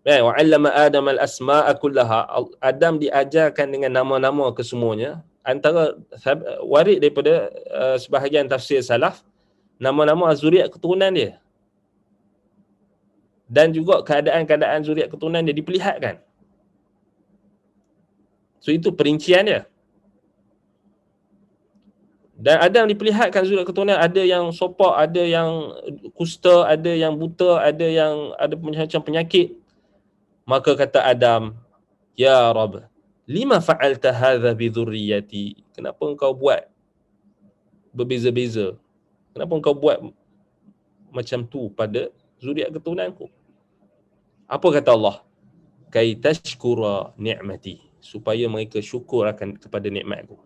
Wa 'allama Adam al-asma'a kullaha. Adam diajarkan dengan nama-nama kesemuanya. Antara warid daripada sebahagian tafsir salaf, nama-nama zuriat keturunan dia. Dan juga keadaan-keadaan zuriat keturunan dia diperlihatkan. So itu perincian dia. Dan Adam diperlihatkan zuriat keturunan, ada yang sopak, ada yang kusta, ada yang buta, ada yang ada macam-macam penyakit. Maka kata Adam, ya Rabb, lima fa'alta hadha bi dhurriyyati? Kenapa engkau buat berbeza-beza? Kenapa engkau buat macam tu pada zuriat keturunanku? Apa kata Allah? Kai tashkura ni'mati, supaya mereka syukur akan kepada nikmatku.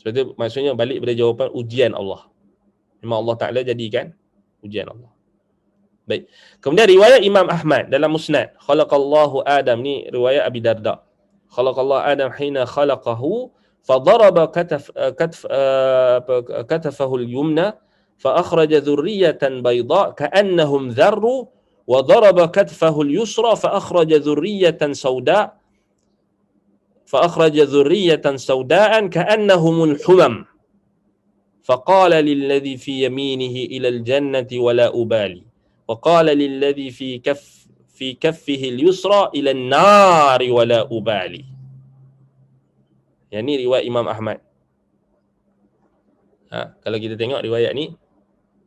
Sebab itu maksudnya balik pada jawapan ujian Allah. Memang Allah Ta'ala jadikan ujian Allah. Baik. Kemudian riwayat Imam Ahmad dalam Musnad, khalaqallahu Adam, ni riwayat Abi Darda. Khalaqallahu Adam hina khalaqahu fadaraba katafahu al-yumna fa akhraja dhurriyatan bayda ka'annahum dharru wa daraba katfahu al-yusra fa akhraja dhurriyatan sauda fa akhraja dhurriyatan saudaan ka'annahumul humam faqala lilladhi fi yaminihi ila al-jannati wa la ubali wa qala lilladhi fi kaffihi al-yusra ila an-nari wa la ubali. Yang ni riwayat Imam Ahmad. Kalau kita tengok riwayat ni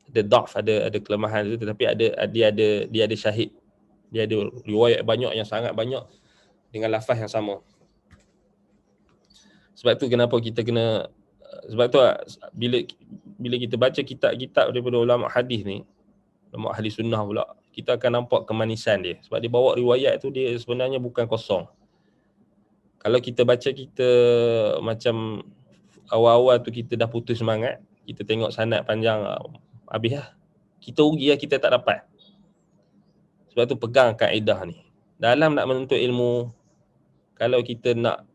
ada dhaf, ada kelemahan tu, tetapi dia ada syahid. Dia ada riwayat banyak, yang sangat banyak dengan lafaz yang sama. Sebab tu kenapa kita kena, sebab tu bila kita baca kitab-kitab daripada ulama hadis ni, ulama ahli sunnah pula, kita akan nampak kemanisan dia. Sebab dia bawa riwayat tu, dia sebenarnya bukan kosong. Kalau kita baca, kita macam awal-awal tu kita dah putus semangat, kita tengok sanad panjang, habis lah. Kita rugi lah, kita tak dapat. Sebab tu pegang kaedah ni. Dalam nak menuntut ilmu, kalau kita nak,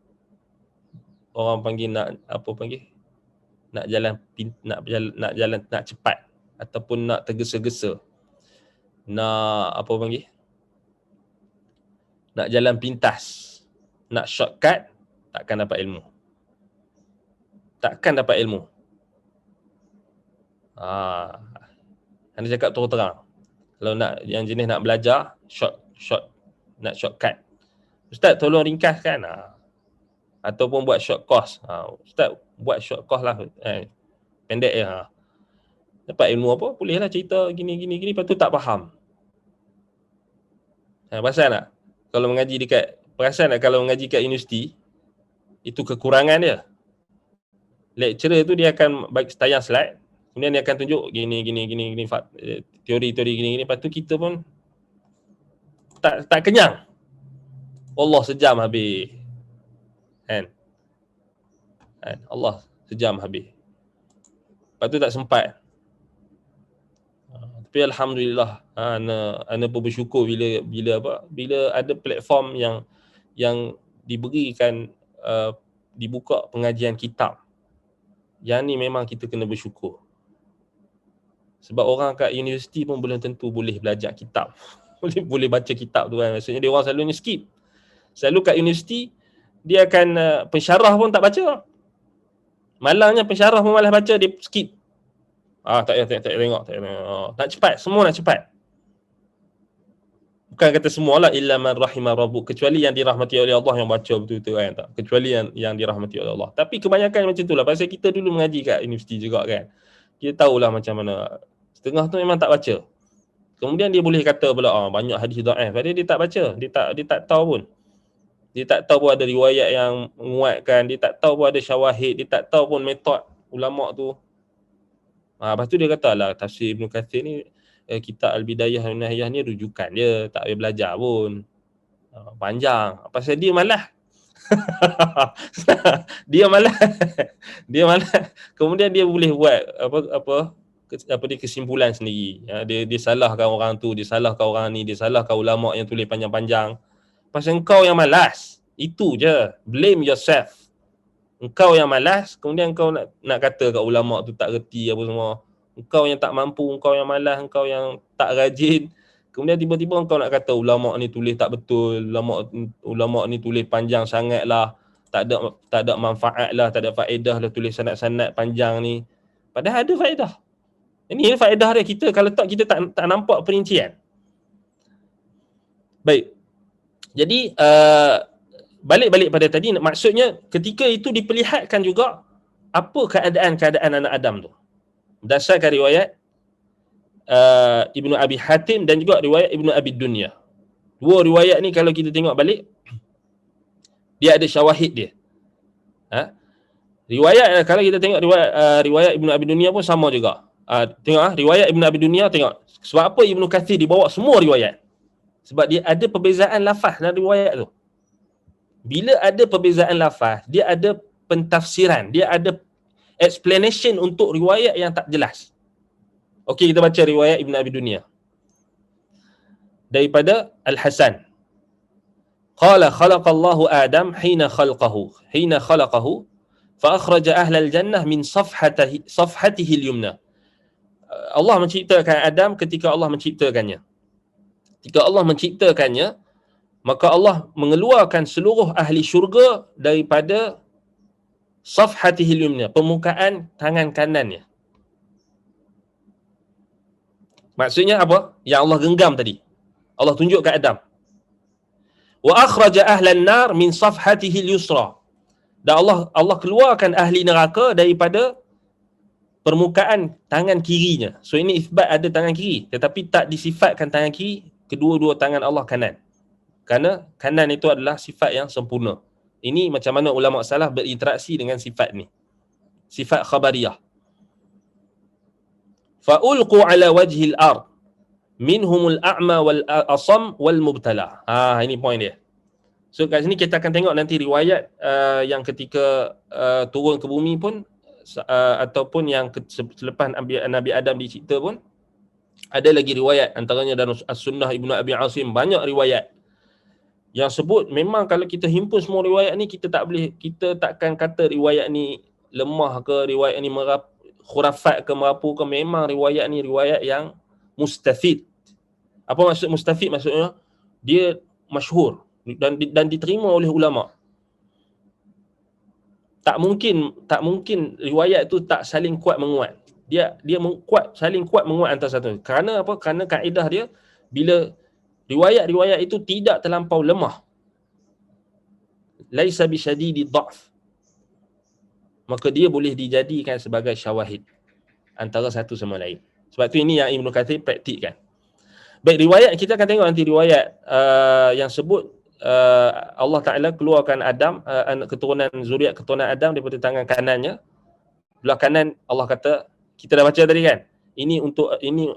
orang panggil nak jalan cepat, ataupun nak tergesa-gesa, nak jalan pintas, nak shortcut, takkan dapat ilmu. Takkan dapat ilmu. Anda cakap terus terang. Kalau nak yang jenis nak belajar, nak shortcut. Ustaz tolong ringkaskan. Ataupun buat short course. Ustaz buat short course lah. Pendek je. Dapat ilmu apa? Bolehlah cerita gini, lepas tu tak faham. Perasan tak? Kalau mengaji perasan tak kalau mengaji kat universiti, itu kekurangan dia. Lecturer tu dia akan bagi tayang slide, kemudian dia akan tunjuk gini, teori gini, lepas tu kita pun tak kenyang. Allah sejam habis. Kan? Allah sejam habis. Lepas tu tak sempat. Tapi alhamdulillah, ana pun bersyukur bila ada platform yang diberikan dibuka pengajian kitab. Yang ni memang kita kena bersyukur. Sebab orang kat universiti pun belum tentu boleh belajar kitab. boleh baca kitab tu kan. Maksudnya dia orang selalunya skip. Selalu kat universiti dia akan pensyarah pun tak baca. Malangnya pensyarah pun malas baca, dia skip. Tak tengok. Nak cepat, semua nak cepat. Bukan kata semualah illa man rahimah rabbuk, kecuali yang dirahmati oleh Allah yang baca betul-betul kan, tak. Kecuali yang dirahmati oleh Allah. Tapi kebanyakan macam itulah. Pasal kita dulu mengaji kat universiti juga kan. Kita tahulah macam mana. Setengah tu memang tak baca. Kemudian dia boleh kata pula banyak hadis dhaif. Padahal dia tak baca. Dia tak tahu pun. Dia tak tahu pun ada riwayat yang menguatkan, dia tak tahu pun ada syawahid, dia tak tahu pun metod ulama tu. Lepas tu dia kata lah tafsir Ibn Kathir ni, kitab Al-Bidayah dan Nihayah ni rujukan dia, tak payah belajar pun. Panjang. Pasal dia malas. dia malas. Kemudian dia boleh buat kesimpulan sendiri. Dia salahkan orang tu, dia salahkan orang ni, dia salahkan ulama yang tulis panjang-panjang. Pasal engkau yang malas. Itu je. Blame yourself. Engkau yang malas, kemudian engkau nak kata kat ulama tu tak reti apa semua. Engkau yang tak mampu, engkau yang malas, engkau yang tak rajin. Kemudian tiba-tiba engkau nak kata ulama ni tulis tak betul, ulama ni tulis panjang sangat lah, tak ada manfaat lah, tak ada faedah lah tulis sanad-sanad panjang ni. Padahal ada faedah. Ini faedah dia. Kalau kita tak nampak perincian. Baik. Jadi balik pada tadi, maksudnya ketika itu diperlihatkan juga apa keadaan anak Adam tu. Berdasarkan riwayat Ibnu Abi Hatim dan juga riwayat Ibnu Abi Dunya. Dua riwayat ni kalau kita tengok balik, dia ada syawahid dia. Riwayat, kalau kita tengok riwayat Ibnu Abi Dunya pun sama juga. Tengok riwayat Ibnu Abi Dunya, tengok. Sebab apa Ibnu Katsir dibawa semua riwayat? Sebab dia ada perbezaan lafaz dalam riwayat tu. Bila ada perbezaan lafaz, dia ada pentafsiran, dia ada explanation untuk riwayat yang tak jelas. Okey, kita baca riwayat Ibn Abi Dunya. Daripada Al-Hasan. Qala khalaqallahu Adam hina khalaqahu fa akhraja ahlal jannah min safhatihi al-yumna. Allah menciptakan Adam ketika Allah menciptakannya. Ketika Allah menciptakannya, maka Allah mengeluarkan seluruh ahli syurga daripada safhatihil yumna, permukaan tangan kanannya. Maksudnya apa? Yang Allah genggam tadi. Allah tunjuk ke Adam. Wa akhraja ahlan nar min safhatihil yusra. Dan Allah keluarkan ahli neraka daripada permukaan tangan kirinya. So ini isbat ada tangan kiri, tetapi tak disifatkan tangan kiri, kedua-dua tangan Allah kanan. Kerana kanan itu adalah sifat yang sempurna. Ini macam mana ulama salaf berinteraksi dengan sifat ni. Sifat khabariyah. Fa'ulqu ala wajhil ard minhumul a'ma wal asam wal mubtala. Ini point dia. So kat sini kita akan tengok nanti riwayat yang ketika turun ke bumi pun ataupun yang selepas Nabi Adam dicipta pun ada lagi riwayat, antaranya dalam As-Sunnah Ibnu Abi Asim, banyak riwayat yang sebut. Memang kalau kita himpun semua riwayat ni, kita takkan kata riwayat ni lemah ke, riwayat ni khurafat ke, merapu ke. Memang riwayat ni riwayat yang mustafid. Apa maksud mustafid? Maksudnya dia masyhur dan diterima oleh ulama. tak mungkin riwayat tu tak saling kuat menguat. Dia saling kuat menguat antara satu. Kerana apa? Kerana kaedah dia, bila riwayat-riwayat itu tidak terlampau lemah, laisa bisyadidi dha'f, maka dia boleh dijadikan sebagai syawahid antara satu sama lain. Sebab tu ini yang Ibn Kathir praktikkan. Baik, riwayat kita akan tengok nanti riwayat yang sebut Allah Ta'ala keluarkan Adam, keturunan zuriat keturunan Adam daripada tangan kanannya. Belah kanan Allah kata, kita dah baca tadi kan, ini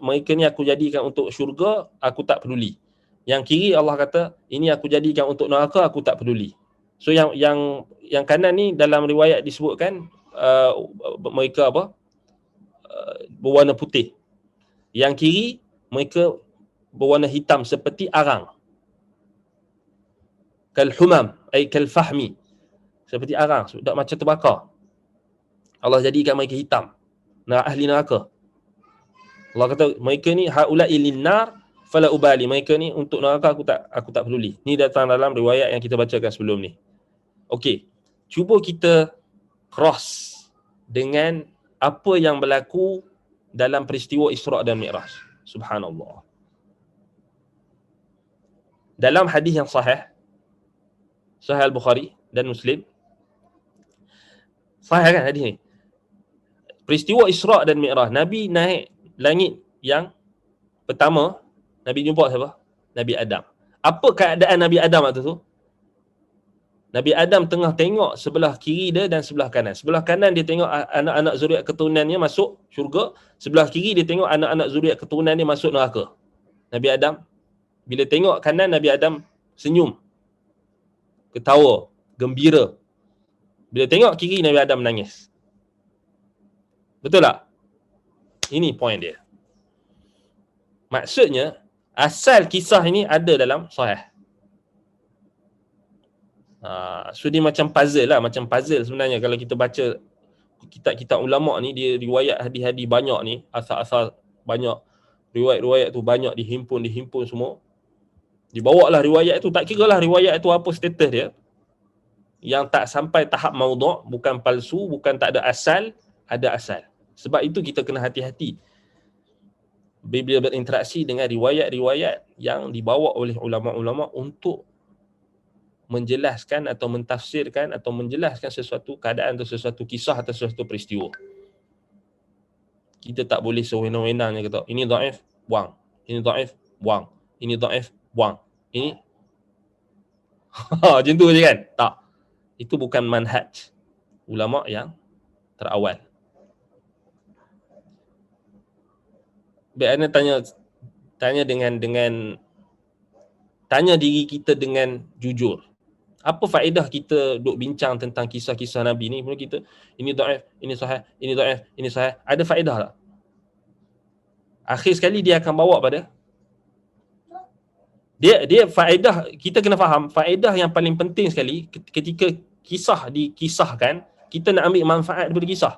mereka ni aku jadikan untuk syurga, aku tak peduli. Yang kiri Allah kata, ini aku jadikan untuk neraka, aku tak peduli. So yang kanan ni dalam riwayat disebutkan mereka berwarna putih. Yang kiri mereka berwarna hitam seperti arang. Kal humam ay kal fahmi, seperti arang, sudah macam terbakar. Allah jadikan mereka hitam, ahli neraka. Allah kata mereka ni haula'i linnar fala ubali, mereka ni untuk neraka aku tak peduli. Ni datang dalam riwayat yang kita bacakan sebelum ni. Okey, cuba kita cross dengan apa yang berlaku dalam peristiwa Isra' dan Mi'raj. Subhanallah. Dalam hadis yang sahih Al-Bukhari dan Muslim, sahih kan hadis ni? Peristiwa Isra' dan Mi'raj, Nabi naik langit yang pertama, Nabi jumpa siapa? Nabi Adam. Apa keadaan Nabi Adam waktu tu? Nabi Adam tengah tengok sebelah kiri dia dan sebelah kanan. Sebelah kanan dia tengok anak-anak zuriat keturunannya masuk syurga, sebelah kiri dia tengok anak-anak zuriat keturunannya masuk neraka. Nabi Adam bila tengok kanan, Nabi Adam senyum, ketawa, gembira. Bila tengok kiri, Nabi Adam menangis. Betul tak? Ini point dia. Maksudnya, asal kisah ini ada dalam sahih. So dia macam puzzle lah, macam puzzle sebenarnya. Kalau kita baca kitab-kitab ulama' ni, dia riwayat hadis-hadis banyak ni, asal-asal banyak, riwayat-riwayat tu banyak dihimpun semua. Dibawa lah riwayat tu, tak kira lah riwayat tu apa status dia. Yang tak sampai tahap maudhu', bukan palsu, bukan tak ada asal, ada asal. Sebab itu kita kena hati-hati bila berinteraksi dengan riwayat-riwayat yang dibawa oleh ulama'-ulama' untuk menjelaskan atau mentafsirkan atau menjelaskan sesuatu keadaan atau sesuatu kisah atau sesuatu peristiwa. Kita tak boleh sewenang-wenangnya kata ini dhaif, buang. Ini dhaif, buang. Ini dhaif, buang. Ini macam tu je kan? Tak. Itu bukan manhaj ulama' yang terawal. Baik, Ana tanya tanya diri kita dengan jujur. Apa faedah kita duk bincang tentang kisah-kisah Nabi ni? Kemudian kita, ini dhaif, ini sahih, ini dhaif, ini sahih. Ada faedah tak? Akhir sekali dia akan bawa pada dia faedah, kita kena faham, faedah yang paling penting sekali ketika kisah dikisahkan, kita nak ambil manfaat daripada kisah.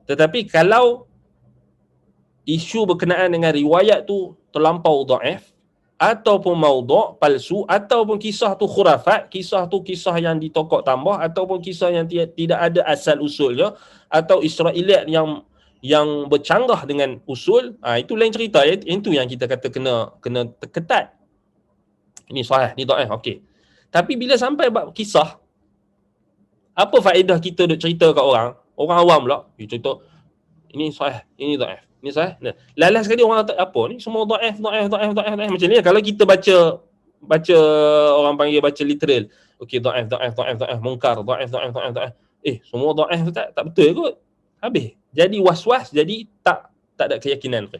Tetapi kalau isu berkenaan dengan riwayat tu terlampau dhaif, ataupun maudhu', palsu, ataupun kisah tu khurafat, kisah tu kisah yang ditokok tambah, ataupun kisah yang tidak ada asal usulnya, atau Israiliyat yang bercanggah dengan usul, itu lain cerita. Itu yang kita kata kena ketat. Ini sahih, ni dhaif, okey. Tapi bila sampai bab kisah, apa faedah kita duk cerita kat orang awam pula, cerita ini sahih, ini dhaif. Ni sahih. Nah, lalas sekali orang kata apa ni semua dhaif macam ni. Kalau kita baca orang panggil baca literal. Okey, dhaif, munkar, dhaif. Semua dhaif tak betul kot. Habis. Jadi was-was, jadi tak ada keyakinan ke.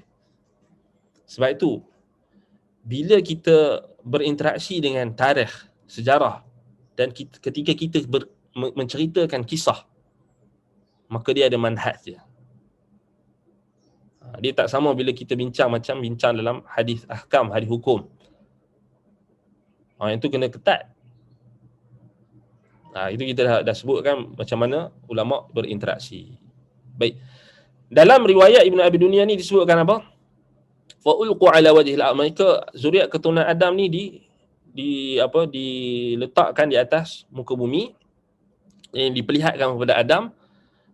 Sebab itu bila kita berinteraksi dengan tarikh, sejarah, dan ketika kita menceritakan kisah, maka dia ada manhaj dia. Dia tak sama bila kita bincang dalam hadis ahkam, hadis hukum. Yang tu kena ketat. Itu kita dah sebutkan macam mana ulama berinteraksi. Baik. Dalam riwayat Ibn Abi Dunya ni disebutkan apa? Fa ulqu ala wajhil ard. Mereka zuriat keturunan Adam ni diletakkan di atas muka bumi, yang diperlihatkan kepada Adam,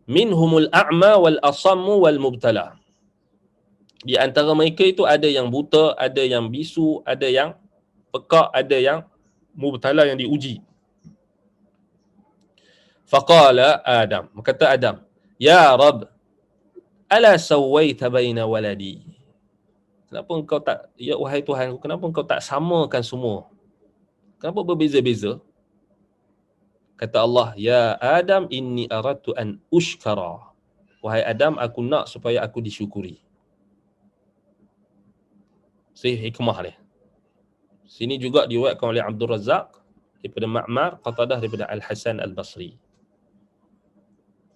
minhumul a'ma wal asammu wal mubtala. Di antara mereka itu ada yang buta, ada yang bisu, ada yang pekak, ada yang mubtala, yang diuji. Faqala Adam, kata Adam, ya Rabb, ala sawaita baina waladi. Kenapa engkau tak, ya wahai Tuhan, kenapa engkau tak samakan semua? Kenapa berbeza-beza? Kata Allah, ya Adam, inni aradtu an ushkara. Wahai Adam, aku nak supaya aku disyukuri. Hikmah dia. Sini juga diriwayatkan oleh Abdul Razak daripada Ma'mar, Qatadah daripada Al-Hasan Al-Basri.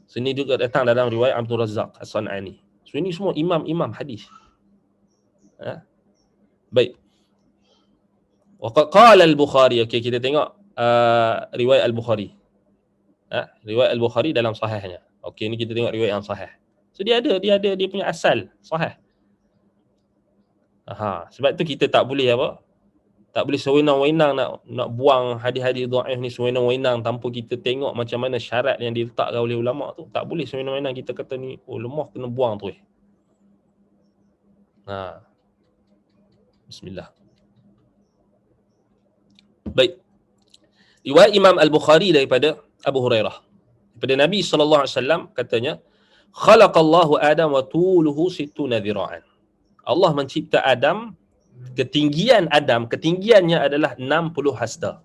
Sini juga datang dalam riwayat Abdul Razak As-San'ani. So ini semua imam-imam hadis. Baik. Wa qala Al-Bukhari. Okey, kita tengok riwayat Al-Bukhari. Riwayat Al-Bukhari dalam sahihnya. Okey, ni kita tengok riwayat yang sahih. So dia punya asal sahih. Sebab tu kita tak boleh tak boleh sewenang-wenang nak buang hadis-hadis dhaif ni sewenang-wenang tanpa kita tengok macam mana syarat yang diletakkan oleh ulama tu. Tak boleh sewenang-wenang kita kata ni lemah, kena buang terus. Bismillah. Baik. Riwayat Imam Al-Bukhari daripada Abu Hurairah. Daripada Nabi SAW katanya, khalaqallahu Adam wa tuluhu sittuna dhira'an. Allah mencipta Adam, ketinggiannya adalah 60 hasta.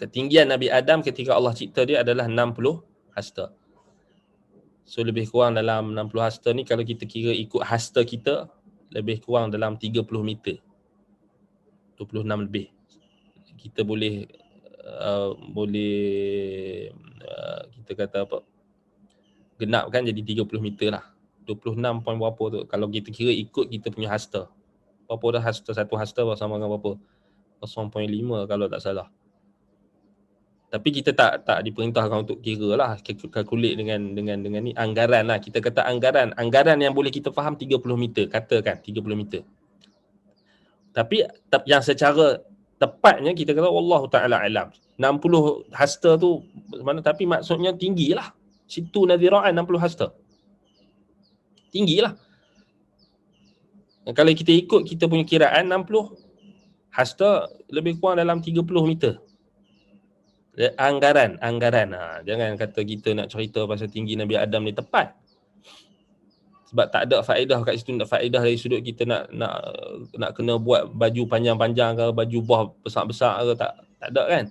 Ketinggian Nabi Adam ketika Allah cipta dia adalah 60 hasta. So lebih kurang dalam 60 hasta ni, kalau kita kira ikut hasta kita, lebih kurang dalam 30 meter. 26 lebih. Kita boleh kita kata genapkan jadi 30 meter lah. 26 point berapa tu kalau kita kira ikut kita punya hasta. Berapa dah hasta, satu hasta bersama dengan berapa? 0.5 kalau tak salah. Tapi kita tak diperintahkan untuk kira lah, kalkulate dengan ni anggaran lah. Kita kata anggaran yang boleh kita faham 30 meter, katakan 30 meter. Tapi yang secara tepatnya kita kata wallahu taala alam. 60 hasta tu mana, tapi maksudnya tinggilah. Situ nadhira'an 60 hasta. Tinggilah. Kalau kita ikut kita punya kiraan 60 hasta lebih kurang dalam 30 meter. Anggaran. Jangan kata kita nak cerita pasal tinggi Nabi Adam ni tepat. Sebab tak ada faedah kat situ. Tak faedah dari sudut kita nak kena buat baju panjang-panjang ke, baju buah besar-besar ke, tak ada kan?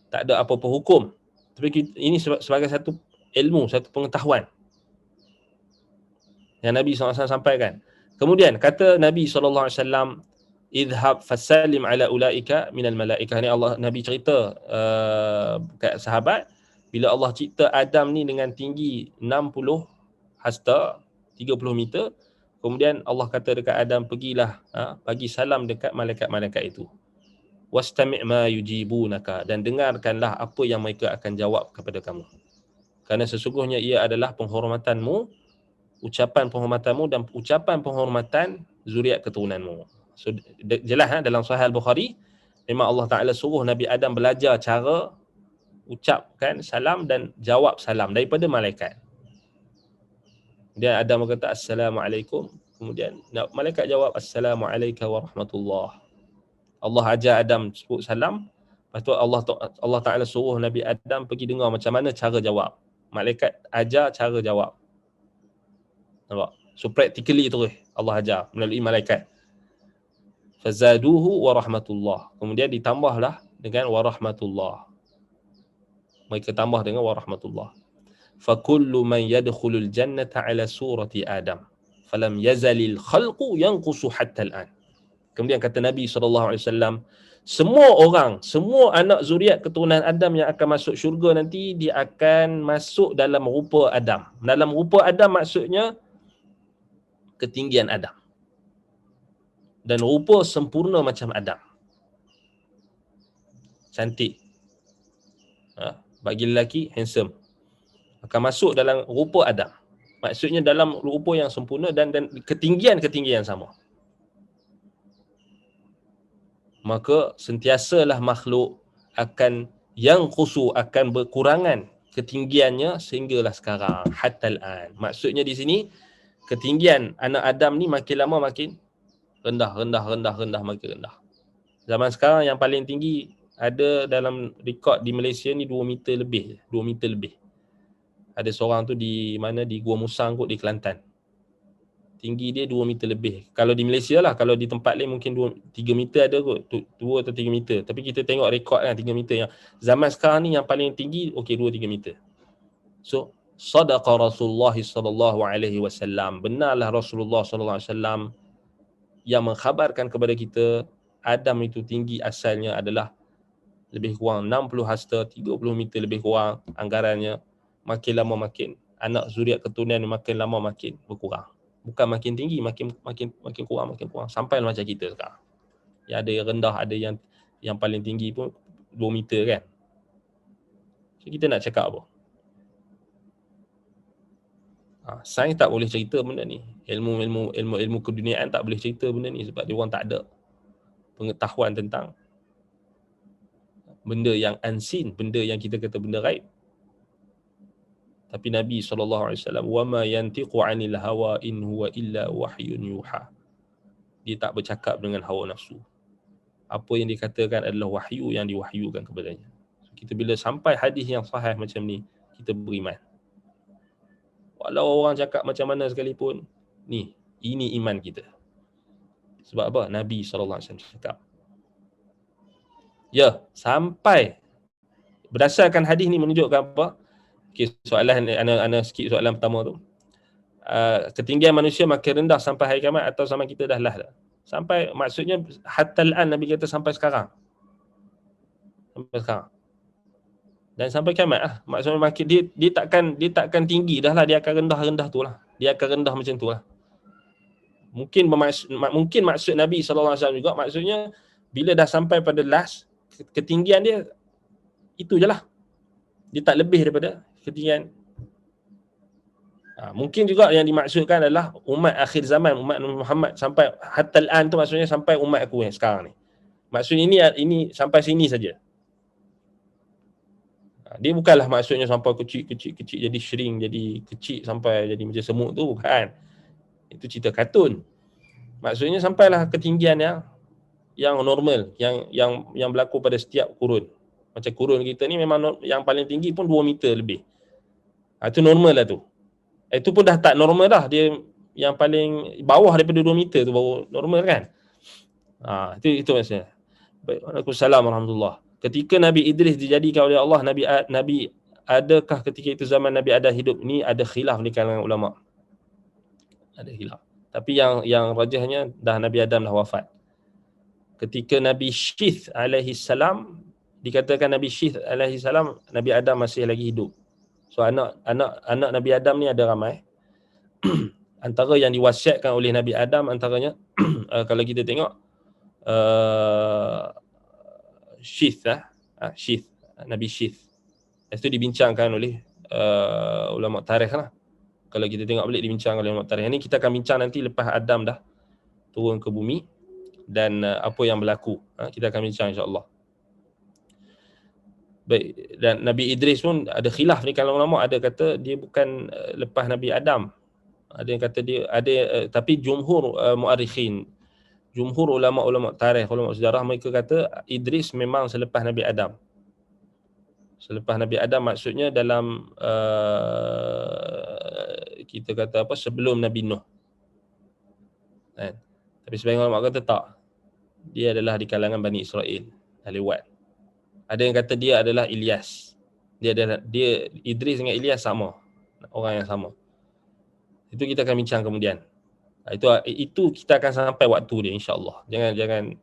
Tak ada apa-apa hukum. Tapi ini sebagai satu ilmu, satu pengetahuan yang Nabi SAW sampaikan. Kemudian kata Nabi SAW, idhab fasalim ala ulaika minal malaikah. Ni Nabi cerita kat sahabat, bila Allah cipta Adam ni dengan tinggi 60 hasta, 30 meter, kemudian Allah kata dekat Adam, pergilah bagi salam dekat malaikat-malaikat itu. Wastami' ma yujibunaka, dan dengarkanlah apa yang mereka akan jawab kepada kamu. Kerana sesungguhnya ia adalah penghormatanmu, ucapan penghormatanmu dan ucapan penghormatan zuriat keturunanmu. So jelas dalam Sahih Al-Bukhari memang Allah Taala suruh Nabi Adam belajar cara ucapkan salam dan jawab salam daripada malaikat. Dia Adam berkata assalamualaikum, kemudian malaikat jawab assalamualaikum warahmatullah. Allah ajar Adam sebut salam, lepas tu Allah Taala suruh Nabi Adam pergi dengar macam mana cara jawab. Malaikat ajar cara jawab. Nampak? So practically terus Allah ajar melalui malaikat. Fazaduhu wa rahmatullah. Kemudian ditambahlah dengan wa rahmatullah. Mereka tambah dengan wa rahmatullah. Fa kullu man yadkhulul jannata ala surati Adam falam yazalil khalqu yanqusu hatta al-an. Kemudian kata Nabi SAW, semua anak zuriat keturunan Adam yang akan masuk syurga nanti, dia akan masuk dalam rupa Adam. Dalam rupa Adam maksudnya ketinggian Adam. Dan rupa sempurna macam Adam. Cantik. Bagi lelaki, handsome. Akan masuk dalam rupa Adam. Maksudnya dalam rupa yang sempurna dan ketinggian sama. maka sentiasalah makhluk akan yang khusu, akan berkurangan ketinggiannya sehinggalah sekarang, hatta al-an. Maksudnya di sini ketinggian anak Adam ni makin lama makin rendah, makin rendah. Zaman sekarang yang paling tinggi ada dalam rekod di Malaysia ni 2 meter lebih. Ada seorang tu di mana, di Gua Musang kot, di Kelantan. Tinggi dia 2 meter lebih. Kalau di Malaysia lah, kalau di tempat lain mungkin 3 meter ada kot, 2 atau 3 meter. Tapi kita tengok rekod kan 3 meter. Yang zaman sekarang ni yang paling tinggi 2-3 meter. So, sadaqa Rasulullah sallallahu alaihi wasallam. Benarlah Rasulullah sallallahu alaihi wasallam yang mengkhabarkan kepada kita Adam itu tinggi asalnya adalah lebih kurang 60 hasta, 30 meter lebih kurang anggarannya. Makin lama makin anak zuriat keturunan makin lama makin berkurang. Bukan makin tinggi, makin kurang sampai macam kita sekarang. Yang ada yang rendah, ada yang paling tinggi pun 2 meter kan. So, kita nak cakap apa? Sains tak boleh cerita benda ni. Ilmu keduniaan tak boleh cerita benda ni sebab dia orang tak ada pengetahuan tentang benda yang unseen, benda yang kita kata benda gaib. Tapi Nabi SAW, wama yantiqu 'anil hawa in huwa illa wahyun yuha. Dia tak bercakap dengan hawa nafsu. Apa yang dikatakan adalah wahyu yang diwahyukan kepadanya. So, kita bila sampai hadis yang sahih macam ni, kita beriman. Walau orang cakap macam mana sekalipun, ini iman kita. Sebab apa? Nabi SAW cakap. Ya, sampai berdasarkan hadis ni menunjukkan apa? Okay, soalan ana sikit soalan pertama tu. Ketinggian manusia makin rendah sampai hari kiamat atau sama kita dah lah? Sampai, maksudnya hatta al-an Nabi kata sampai sekarang. Dan sampai kiamat lah. Maksudnya makin dia takkan tinggi dah lah, dia akan rendah tu lah. Dia akan rendah macam tu lah. Mungkin maksud Nabi SAW juga, maksudnya bila dah sampai pada last, ketinggian dia itu je lah. Dia tak lebih daripada ketinggian. Mungkin juga yang dimaksudkan adalah umat akhir zaman, umat Nabi Muhammad sampai hatta al-an tu, maksudnya sampai umat aku yang sekarang ni. Maksudnya ini sampai sini saja. Dia bukanlah maksudnya sampai kecil jadi shrink, jadi kecil sampai jadi macam semut tu, bukan. Itu cerita kartun. Maksudnya sampailah ketinggian yang normal, yang berlaku pada setiap kurun. Macam kurun kita ni memang yang paling tinggi pun 2 meter lebih. Itu normal lah tu. Itu pun dah tak normal dah. Dia yang paling bawah daripada 2 meter tu baru normal kan. Itu maksudnya. Baik, Waalaikumsalam warahmatullahi. Ketika Nabi Idris dijadikan oleh Allah Nabi, adakah ketika itu zaman Nabi Adam hidup? Ni ada khilaf di kalangan ulama. Ada khilaf. Tapi yang rajahnya dah Nabi Adam dah wafat. Ketika Nabi Syith alaihi salam, dikatakan Nabi Syith alaihi salam, Nabi Adam masih lagi hidup. So anak Nabi Adam ni ada ramai. Antara yang diwasiatkan oleh Nabi Adam antaranya kalau kita tengok Syith, Nabi Syith. Itu dibincangkan oleh ulama tarikh lah. Kalau kita tengok balik dibincangkan oleh ulama tarikh. Ini kita akan bincang nanti lepas Adam dah turun ke bumi dan apa yang berlaku. Kita akan bincang insya-Allah. Baik, dan Nabi Idris pun ada khilaf ni kalau ulama, ada kata dia bukan lepas Nabi Adam. Ada yang kata dia ada tapi jumhur muarikhin, jumhur ulama-ulama tarikh, ulama sejarah, mereka kata Idris memang selepas Nabi Adam. Selepas Nabi Adam maksudnya dalam kita kata apa, sebelum Nabi Nuh. Kan? Tapi sebagian ulama kata tak. Dia adalah di kalangan Bani Israel, dah lewat. Ada yang kata dia adalah Ilyas. Dia Idris dengan Ilyas sama, orang yang sama. Itu kita akan bincang kemudian. Itu kita akan sampai waktu dia insya-Allah. Jangan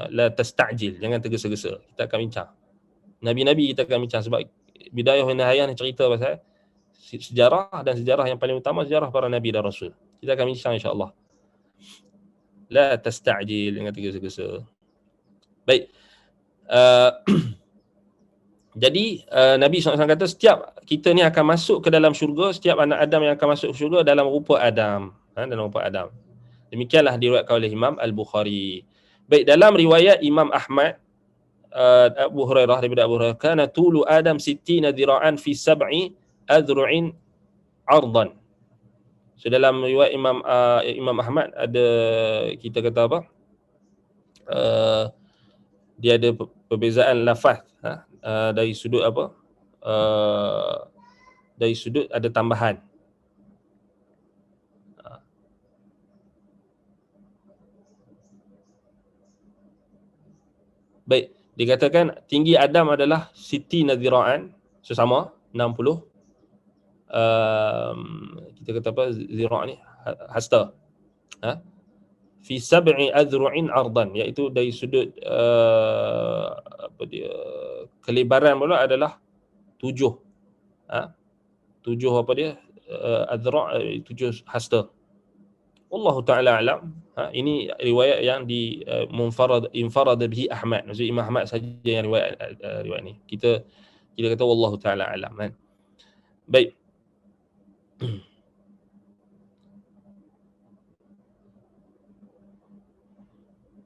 la tastajil, jangan tergesa-gesa. Kita akan bincang. Nabi-nabi kita akan bincang sebab bidayah dan nihayah ni cerita pasal sejarah, dan sejarah yang paling utama sejarah para nabi dan rasul. Kita akan bincang insya-Allah. La tastajil, jangan tergesa-gesa. Baik. Jadi Nabi SAW kata setiap kita ni akan masuk ke dalam syurga, setiap anak Adam yang akan masuk ke syurga dalam rupa Adam. Dalam rupa Adam. Demikianlah diriwayatkan oleh Imam Al-Bukhari. Baik, dalam riwayat Imam Ahmad, Abu Hurairah, daripada Abu Hurairah, kana tulu Adam 60 dhira'an fi 7 adru'in ardan. So dalam riwayat Imam Ahmad ada, kita kata apa? Dia ada perbezaan lafaz, dari sudut apa? Dari sudut ada tambahan. Baik, dikatakan tinggi Adam adalah siti nadhiraan, sesama 60, kita kata apa, zira' ni hasta, fi 7 adru'in ardan, iaitu dari sudut apa dia, kelebaran pula adalah 7, 7 apa dia, adra', 7 hasta. Wallahu ta'ala alam. Ini riwayat yang di infarad bihi Ahmad. Maksud Imam Ahmad saja yang riwayat ni. Kita kata wallahu ta'ala alam, kan. Baik.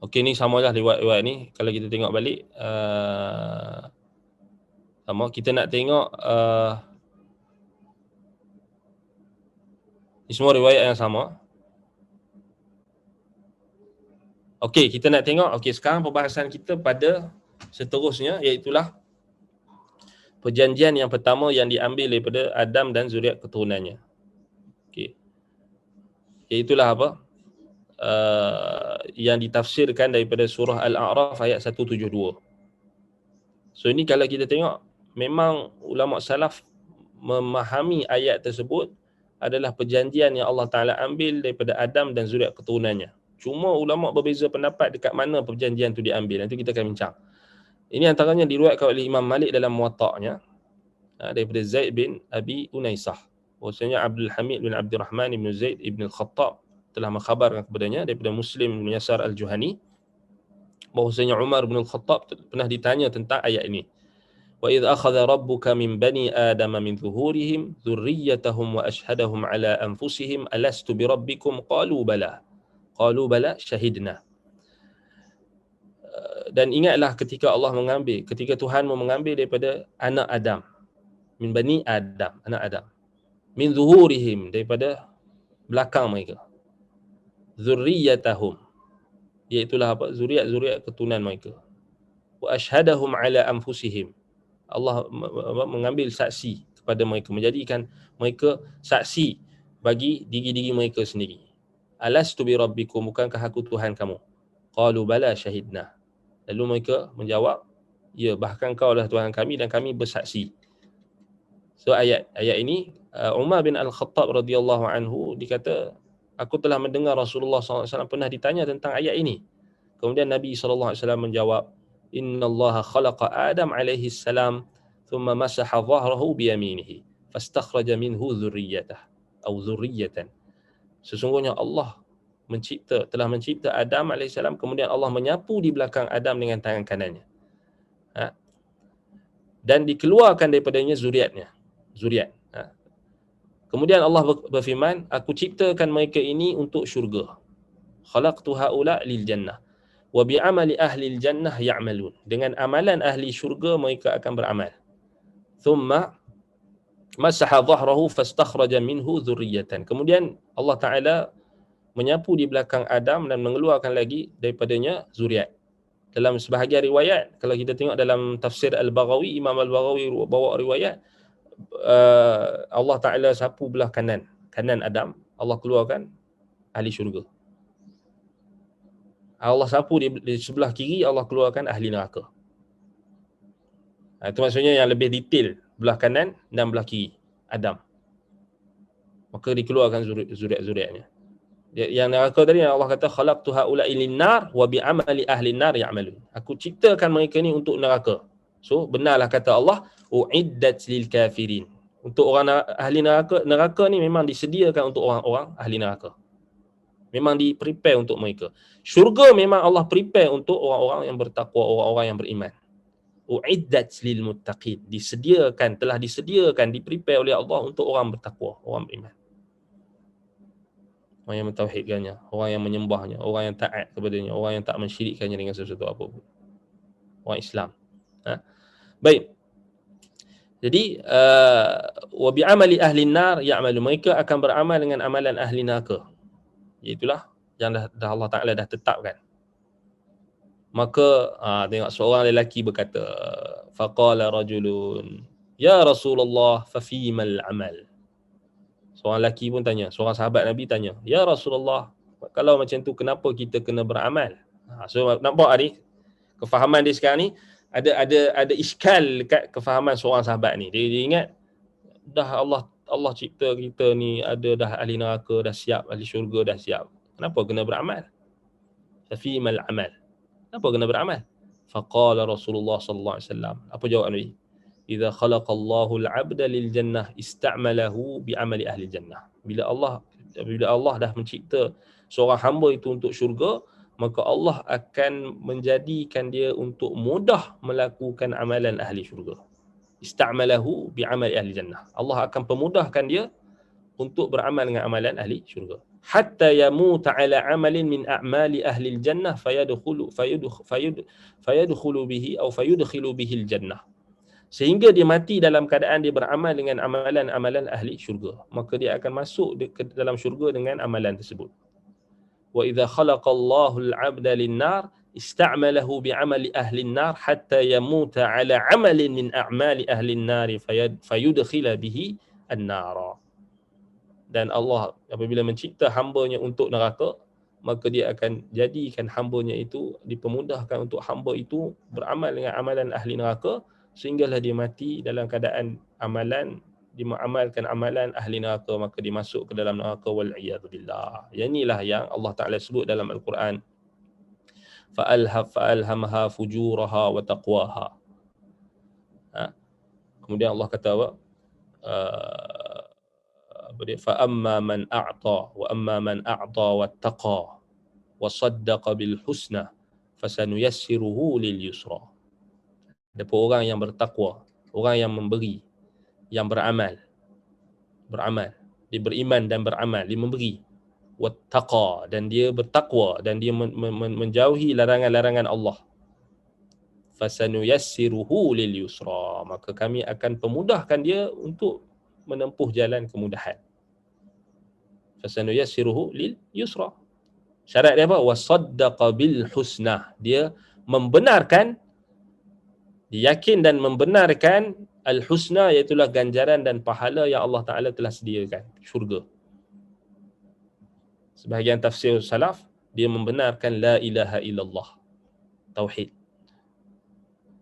Okey, ni samalah riwayat ni. Kalau kita tengok balik, sama. Kita nak tengok ni semua riwayat yang sama. Okey, kita nak tengok. Okey, sekarang perbahasan kita pada seterusnya, iaitulah perjanjian yang pertama yang diambil daripada Adam dan zuriat keturunannya. Okey. Iaitulah apa? Yang ditafsirkan daripada surah Al-A'raf ayat 172. So ini kalau kita tengok, memang ulama salaf memahami ayat tersebut adalah perjanjian yang Allah Ta'ala ambil daripada Adam dan zuriat keturunannya. Cuma ulama berbeza pendapat dekat mana perjanjian tu diambil. Nanti kita akan bincang. Ini antaranya diriwayatkan oleh Imam Malik dalam Muwatta'nya, daripada Zaid bin Abi Unaisah. Bahwasanya Abdul Hamid bin Abdul Rahman bin Zaid bin Al-Khattab telah mengkhabarkan kepadanya daripada Muslim bin Yasar Al-Juhani, bahwasanya Umar bin Al-Khattab pernah ditanya tentang ayat ini. Wa idh akhadha rabbuka min bani adama min zuhurihim dhurriyyatahum wa ashhadahum ala anfusihim alastu bi rabbikum qalu bala syahidna. Dan ingatlah ketika Tuhanmu mengambil daripada anak Adam, min bani Adam, anak Adam, min zuhurihim, daripada belakang mereka, zurriyatahum, iaitulah apa, zuriat keturunan mereka, wa ashhadahum ala anfusihim, Allah mengambil saksi kepada mereka, menjadikan mereka saksi bagi diri-diri mereka sendiri. Alastu bi rabbikum, bukankah aku Tuhan kamu? Qalu bala syahidna. Lalu mereka menjawab, ya, bahkan kau adalah Tuhan kami dan kami bersaksi. So ayat ini, Umar bin Al-Khattab radhiyallahu anhu dikata, aku telah mendengar Rasulullah SAW pernah ditanya tentang ayat ini. Kemudian Nabi SAW menjawab, Inna Allah khalaqa Adam alaihi salam thumma masaha dhahrahu biyaminihi fastakhraja minhu dhurriyatan. Sesungguhnya Allah telah mencipta Adam AS, kemudian Allah menyapu di belakang Adam dengan tangan kanannya, dan dikeluarkan daripadanya zuriat. Kemudian Allah berfirman, aku ciptakan mereka ini untuk syurga. Khalaqtu haula lil jannah wa bi'amali ahli jannah ya'malun. Dengan amalan ahli syurga mereka akan beramal. Thumma masaha dhahrahu fastakhraja minhu dhurriyatan. Kemudian Allah Ta'ala menyapu di belakang Adam dan mengeluarkan lagi daripadanya zuriat. Dalam sebahagian riwayat, kalau kita tengok dalam tafsir Al-Baghawi, Imam Al-Baghawi bawa riwayat, Allah Ta'ala sapu belah kanan Adam, Allah keluarkan ahli syurga. Allah sapu di sebelah kiri, Allah keluarkan ahli neraka. Itu maksudnya yang lebih detail, belah kanan dan belah kiri Adam. Maka dikeluarkan zuriat-zuriatnya. Yang neraka tadi, yang Allah kata khalaqtu haula'i lin-nar wa bi'amali ahli an-nar ya'malun. Aku ciptakan mereka ni untuk neraka. So benarlah kata Allah, uiddat lil kafirin. Untuk orang ahli neraka ni memang disediakan untuk orang-orang ahli neraka. Memang di-prepare untuk mereka. Syurga memang Allah prepare untuk orang-orang yang bertakwa, orang-orang yang beriman. Uiddat lil muttaqin. Telah disediakan, di-prepare oleh Allah untuk orang bertakwa, orang beriman. orang yang mentauhidkannya, orang yang menyembahnya, orang yang taat kepadanya, orang yang tak mensyirikkannya dengan sesuatu apapun. Orang Islam. Baik. Jadi wa bi amali ahli nar ya'malu, mereka akan beramal dengan amalan ahli neraka. Itulah yang dah Allah Taala dah tetapkan. Maka tengok seorang lelaki berkata, faqala rajulun ya Rasulullah fa fimal amal. Seorang lelaki pun tanya, seorang sahabat Nabi tanya, ya Rasulullah, kalau macam tu kenapa kita kena beramal? So nampak ni kefahaman dia sekarang ni ada iskal dekat kefahaman seorang sahabat ni. Dia ingat dah Allah cipta kita ni, ada dah ahli neraka dah siap, ahli syurga dah siap. Kenapa kena beramal? Fafimal amal. Kenapa kena beramal? Faqala Rasulullah sallallahu alaihi wasallam. Apa jawab Nabi? Idza khalaqallahu al-'abda lil jannah ista'malahu bi amali ahli jannah. Bila Allah dah mencipta seorang hamba itu untuk syurga, maka Allah akan menjadikan dia untuk mudah melakukan amalan ahli syurga. Ista'malahu bi amali ahli jannah. Allah akan pemudahkan dia untuk beramal dengan amalan ahli syurga. Hatta yamuta ala amalin min a'mali ahli jannah fayadkhulu bihi atau fayudkhilu bihi al-jannah. Sehingga dia mati dalam keadaan dia beramal dengan amalan-amalan ahli syurga, maka dia akan masuk ke dalam syurga dengan amalan tersebut. Wa idza khalaqallahu al-'abda lin-nar ista'malahu bi'amali ahli an-nar hatta yamuta 'ala 'amalin min a'mali ahli an-nar fayudkhila bihi an-nar. Dan Allah apabila mencipta hamba-Nya untuk neraka, maka dia akan jadikan hamba-Nya itu, dipermudahkan untuk hamba itu beramal dengan amalan ahli neraka, sehinggalah dia mati dalam keadaan diamalkan amalan ahli neraka, maka dimasuk ke dalam neraka, wal iyad billah. Inilah yang Allah Taala sebut dalam Al-Quran, fa'alhamaha fujuraha wa taqwaha. Kemudian Allah kata apa? Fa amma man a'ta wa amma man a'ta wattaqa wa saddaqa bil husna fasanuyassiruhu lil yusra. Ada orang yang bertakwa, orang yang memberi, yang beramal, dia beriman dan beramal, dia memberi, wattaqa, dan dia bertakwa, dan dia menjauhi larangan-larangan Allah. Fasanuyassiruhu lil yusra, maka kami akan pemudahkan dia untuk menempuh jalan kemudahan. Fasanuyassiruhu lil yusra. Syarat dia apa? Wasaddaqa bil husna, dia membenarkan, dia yakin dan membenarkan al-husna, iaitulah ganjaran dan pahala yang Allah Ta'ala telah sediakan, syurga. Sebahagian tafsir salaf, dia membenarkan la ilaha illallah, tauhid.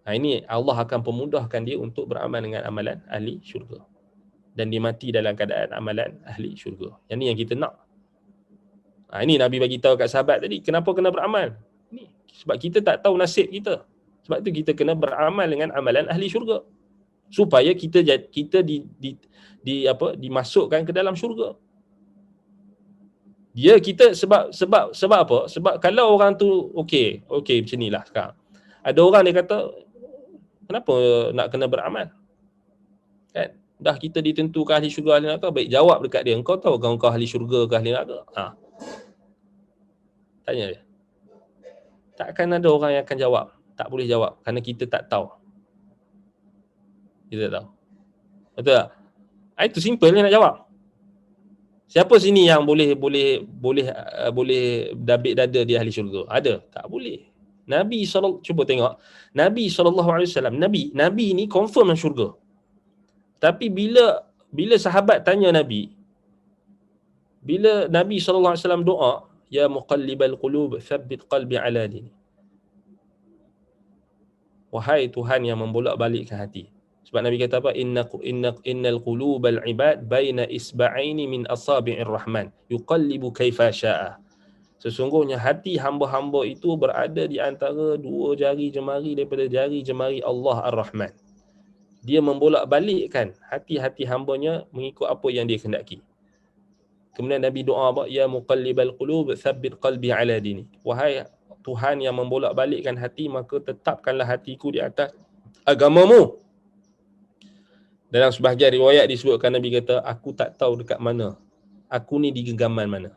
Ini Allah akan pemudahkan dia untuk beramal dengan amalan ahli syurga, dan dia mati dalam keadaan amalan ahli syurga. Yang ni yang kita nak. Ini Nabi bagi tahu kat sahabat tadi, kenapa kena beramal? Ni sebab kita tak tahu nasib kita. Sebab tu kita kena beramal dengan amalan ahli syurga, supaya kita dimasukkan ke dalam syurga. Kita sebab apa? Sebab kalau orang tu okey macam nilah sekarang. Ada orang dia kata, kenapa nak kena beramal? Kan? Dah kita ditentukan ahli syurga, ahli neraka, baik jawab dekat dia, engkau tahu kau ahli syurga ke ahli neraka? Tanya dia. Takkan ada orang yang akan jawab. Tak boleh jawab kerana kita tak tahu. Kita tak tahu. Betul tak? Itu simple ni nak jawab. Siapa sini yang boleh dabik dada dia ahli syurga? Ada? Tak boleh. Cuba tengok. Nabi SAW, Nabi ni confirm dalam syurga. Tapi bila sahabat tanya Nabi, bila Nabi SAW doa, ya muqallibal qulub tsabbit qalbi ala dini, wahai Tuhan yang membolak-balikkan hati. Sebab Nabi kata apa? Innal qulubal ibad baina isba'aini min asabi'ir rahman yuqallibu kaifa syaa. Sesungguhnya hati hamba-hamba itu berada di antara dua jari jemari daripada jari jemari Allah Ar-Rahman. Dia membolak-balikkan hati-hati hambanya mengikut apa yang dia kehendaki. Kemudian Nabi doa apa? Ya muqallibal qulub tsabbit qalbi ala dini. Wahai Tuhan yang membolak-balikkan hati, maka tetapkanlah hatiku di atas agamamu. Dalam sebahagian riwayat disebutkan Nabi kata, aku tak tahu dekat mana, aku ni di genggaman mana.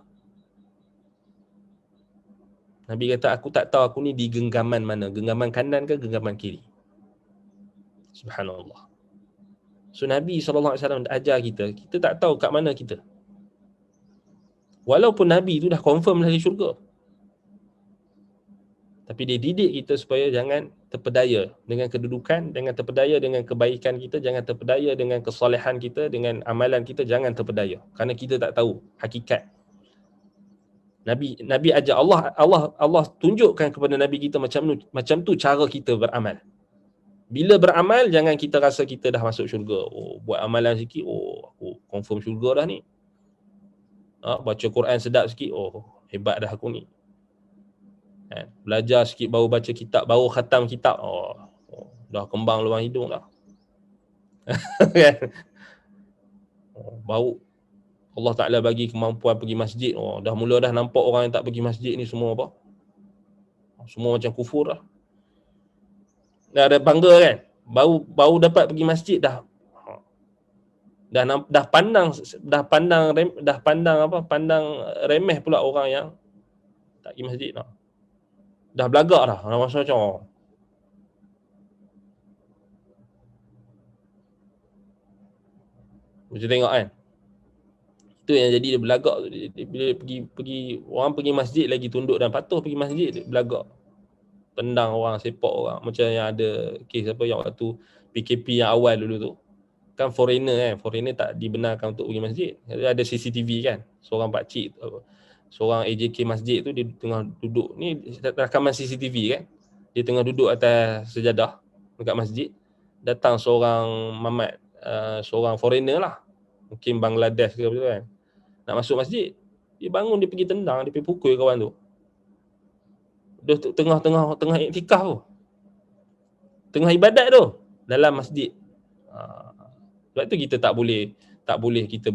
Nabi kata, aku tak tahu aku ni di genggaman mana, genggaman kanan ke genggaman kiri. Subhanallah. So Nabi SAW ajar kita, kita tak tahu kat mana kita. Walaupun Nabi tu dah confirm dari syurga, tapi dia didik kita supaya jangan terpedaya dengan kedudukan, jangan terpedaya dengan kebaikan kita, jangan terpedaya dengan kesolehan kita, dengan amalan kita, jangan terpedaya. Kerana kita tak tahu hakikat. Nabi ajar, Allah tunjukkan kepada Nabi kita macam tu cara kita beramal. Bila beramal, jangan kita rasa kita dah masuk syurga. Oh, buat amalan sikit, oh aku confirm syurga dah ni. Baca Quran sedap sikit, oh hebat dah aku ni. Belajar sikit, baru baca kitab, baru khatam kitab, oh dah kembang luar hidung dah. Baru Allah Ta'ala bagi kemampuan pergi masjid, dah mula dah nampak orang yang tak pergi masjid ni semua apa? Semua macam kufur dah. Dah ada bangga kan? Baru dapat pergi masjid dah pandang pandang remeh pula orang yang tak pergi masjid dah. Dah belagak dah. Macam tengok kan. Itu yang jadi dia belagak. Bila pergi orang pergi masjid lagi tunduk dan patuh pergi masjid, dia belagak. Tendang orang, sepak orang. Macam yang ada kes apa yang waktu PKP yang awal dulu tu. Kan foreigner tak dibenarkan untuk pergi masjid. Ada CCTV kan. Seorang pakcik, seorang AJK masjid tu, dia tengah duduk. Ni rakaman CCTV kan. Dia tengah duduk atas sejadah dekat masjid. Datang seorang mamat, seorang foreigner lah. Mungkin Bangladesh ke apa tu kan. Nak masuk masjid. Dia bangun, dia pergi tendang, dia pergi pukul kawan tu. Dia tengah iktikaf tu. Tengah ibadat tu dalam masjid. Sebab tu kita tak boleh kita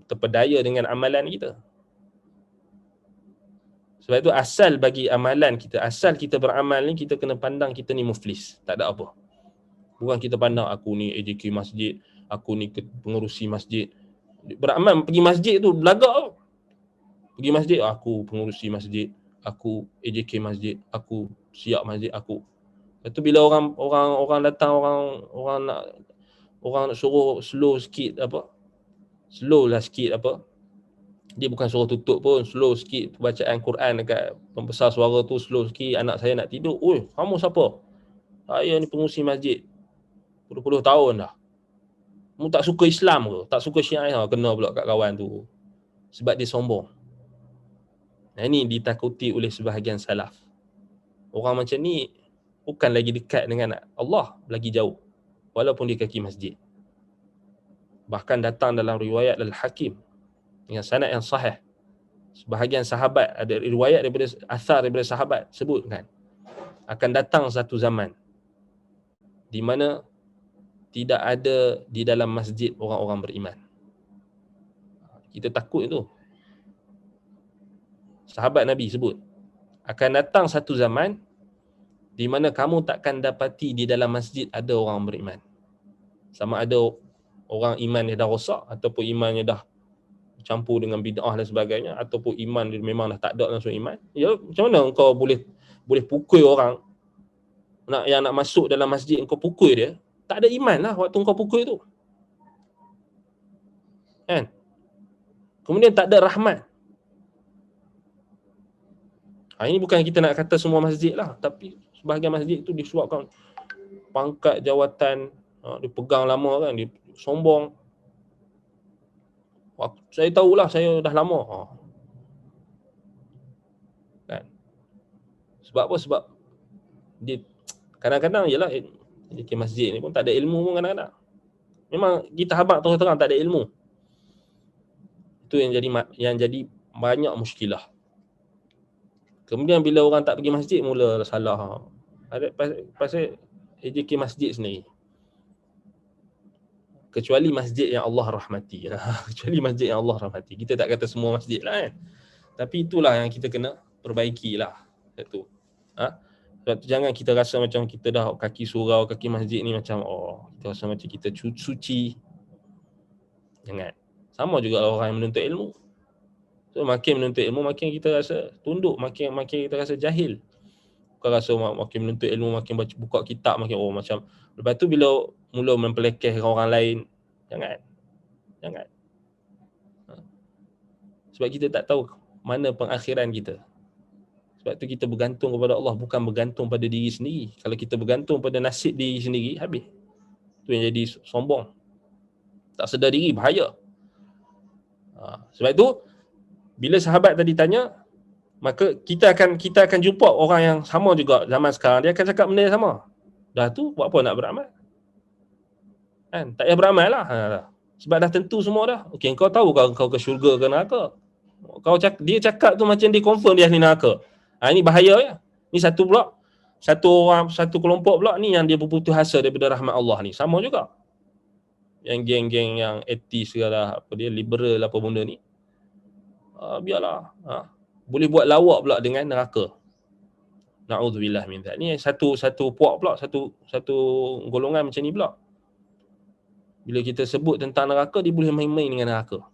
terpedaya dengan amalan kita. Sebab itu asal bagi amalan kita, asal kita beramal ni, kita kena pandang kita ni muflis. Tak ada apa. Bukan kita pandang aku ni AJK masjid, aku ni pengurusi masjid. Beramal, pergi masjid tu belagak tu. Pergi masjid, aku pengurusi masjid, aku AJK masjid, aku siap masjid aku. Lepas tu bila orang datang, orang nak suruh slow lah sikit apa. Dia bukan suruh tutup pun, slow sikit bacaan Quran dekat pembesar suara tu, slow sikit, anak saya nak tidur. Oi, kamu siapa? Saya ni pengurusi masjid. Puluh-puluh tahun dah. Kamu tak suka Islam ke? Tak suka Syiah? Kena pula kat kawan tu. Sebab dia sombong. Nah, ini ditakuti oleh sebahagian salaf. Orang macam ni bukan lagi dekat dengan Allah, lagi jauh. Walaupun dia kaki masjid. Bahkan datang dalam riwayat Al-Hakim dengan sanad yang sahih. Sebahagian sahabat, ada riwayat daripada sahabat sebut kan, akan datang satu zaman di mana tidak ada di dalam masjid orang-orang beriman. Kita takut itu. Sahabat Nabi sebut, akan datang satu zaman di mana kamu takkan dapati di dalam masjid ada orang beriman. Sama ada orang iman dia dah rosak, ataupun imannya dah campur dengan bid'ah dan sebagainya, ataupun iman dia memang dah tak ada langsung iman. Ya, macam mana engkau boleh pukul orang yang nak masuk dalam masjid, engkau pukul dia? Tak ada iman lah waktu engkau pukul tu. Kan? Kemudian tak ada rahmat. Ini bukan kita nak kata semua masjid lah, tapi sebahagian masjid tu disuapkan pangkat jawatan, dia pegang lama kan, dia sombong. Saya tahulah, saya dah lama. Kan? Sebab apa? Sebab dia kadang-kadang ialah ke masjid ni pun tak ada ilmu pun kadang-kadang. Memang kita habaq terus terang tak ada ilmu. Itu yang jadi banyak muskilah. Kemudian bila orang tak pergi masjid, mula salah. Ada pasal AJK masjid sendiri. Kecuali masjid yang Allah rahmati. Kecuali masjid yang Allah rahmati. Kita tak kata semua masjid lah kan. Tapi itulah yang kita kena perbaiki lah. Itu. Sebab tu jangan kita rasa macam kita dah kaki surau, kaki masjid ni macam, kita rasa macam kita suci. Jangan. Sama juga orang yang menuntut ilmu. So, makin menuntut ilmu, makin kita rasa tunduk, makin kita rasa jahil. Bukan rasa makin menuntut ilmu, makin baca buka kitab, makin macam. Lepas tu bila mula mempelekehkan orang lain, jangan. Sebab kita tak tahu mana pengakhiran kita. Sebab tu kita bergantung kepada Allah, bukan bergantung pada diri sendiri. Kalau kita bergantung pada nasib diri sendiri, habis. Tu yang jadi sombong. Tak sedar diri, bahaya. Sebab tu bila sahabat tadi tanya, maka kita akan jumpa orang yang sama juga zaman sekarang, dia akan cakap benda yang sama. Dah tu buat apa nak beramal? Kan? Tak payah beramal lah. Sebab dah tentu semua dah. Okey, kau tahu kau ke syurga ke neraka. Dia cakap tu macam dia confirm dia ahli neraka. Ini bahaya ya. Ni satu kelompok pula ni yang dia berputus asa daripada rahmat Allah ni. Sama juga. Yang geng-geng yang etis segala, apa dia, liberal apa benda ni. Biarlah. Boleh buat lawak pula dengan neraka. Na'udzubillah min dzalik. Ni satu puak pula, satu golongan macam ni pula. Bila kita sebut tentang neraka, dia boleh main-main dengan neraka.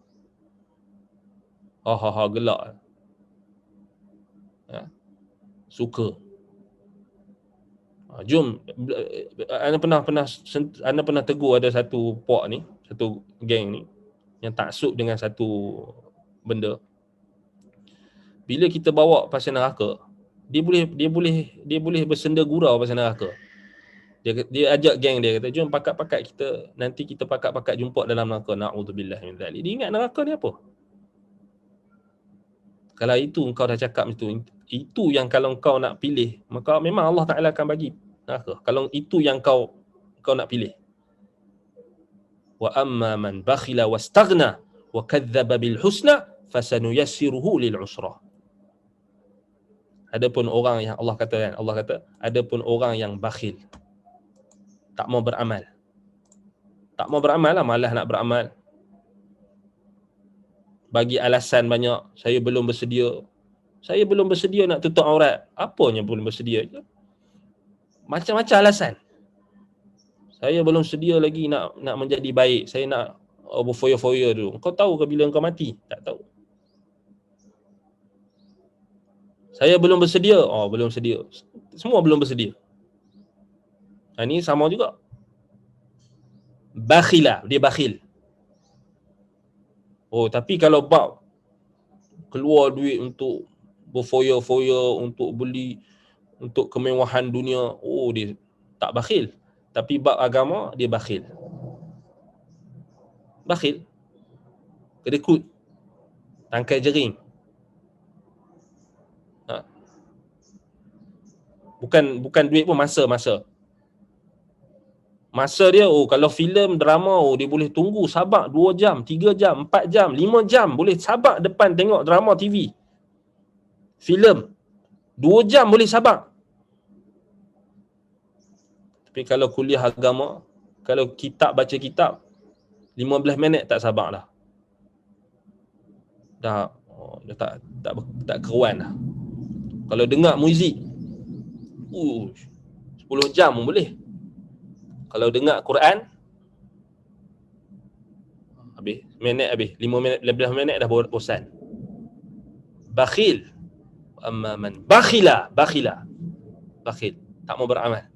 Gelak. Suka. Jom, anda pernah tegur ada satu puak ni, satu geng ni yang taksub dengan satu benda. Bila kita bawa pasal neraka, dia boleh bersenda gurau pasal neraka. Dia ajak geng dia, kata jom pakat-pakat kita, nanti kita pakat-pakat jumpa dalam neraka. Na'udzubillah min dzalik. Dia ingat neraka ni apa? Kalau itu engkau dah cakap macam itu yang kalau kau nak pilih, maka memang Allah Ta'ala akan bagi neraka. Kalau itu yang kau nak pilih. Wa amma man bakhila wastaghna wa kadzdzaba bil husna fasanuyassiruhu lil usra. Adapun orang yang Allah kata adapun orang yang bakhil, tak mau beramal. Tak mau beramal lah, malas nak beramal. Bagi alasan banyak, saya belum bersedia nak tutup aurat. Apanya belum bersedia? Macam-macam alasan. Saya belum sedia lagi nak menjadi baik. Saya nak berfoya-foya dulu. Kau tahu ke bila kau mati? Tak tahu. Saya belum bersedia. Belum sedia. Semua belum bersedia. Ini sama juga. Bakhilah, dia bakhil. Tapi kalau bab keluar duit untuk berfoya-foya, untuk beli, untuk kemewahan dunia, dia tak bakhil. Tapi bab agama, dia bakhil. Bakhil. Kedekut. Tangkai jering. Bukan duit pun, masa. Masa dia, kalau filem, drama, dia boleh tunggu, sabar 2 jam, 3 jam, 4 jam, 5 jam. Boleh sabar depan tengok drama TV. Filem, 2 jam boleh sabar. Tapi kalau kuliah agama, kalau baca kitab, 15 minit tak sabar dah. Dah tak keruan dah. Kalau dengar muzik, 10 jam pun boleh. Kalau dengar Quran, habis 5 minit, 15 minit dah bosan. Bakhil. Amma man bakhila. Bakhil, tak mau beramal.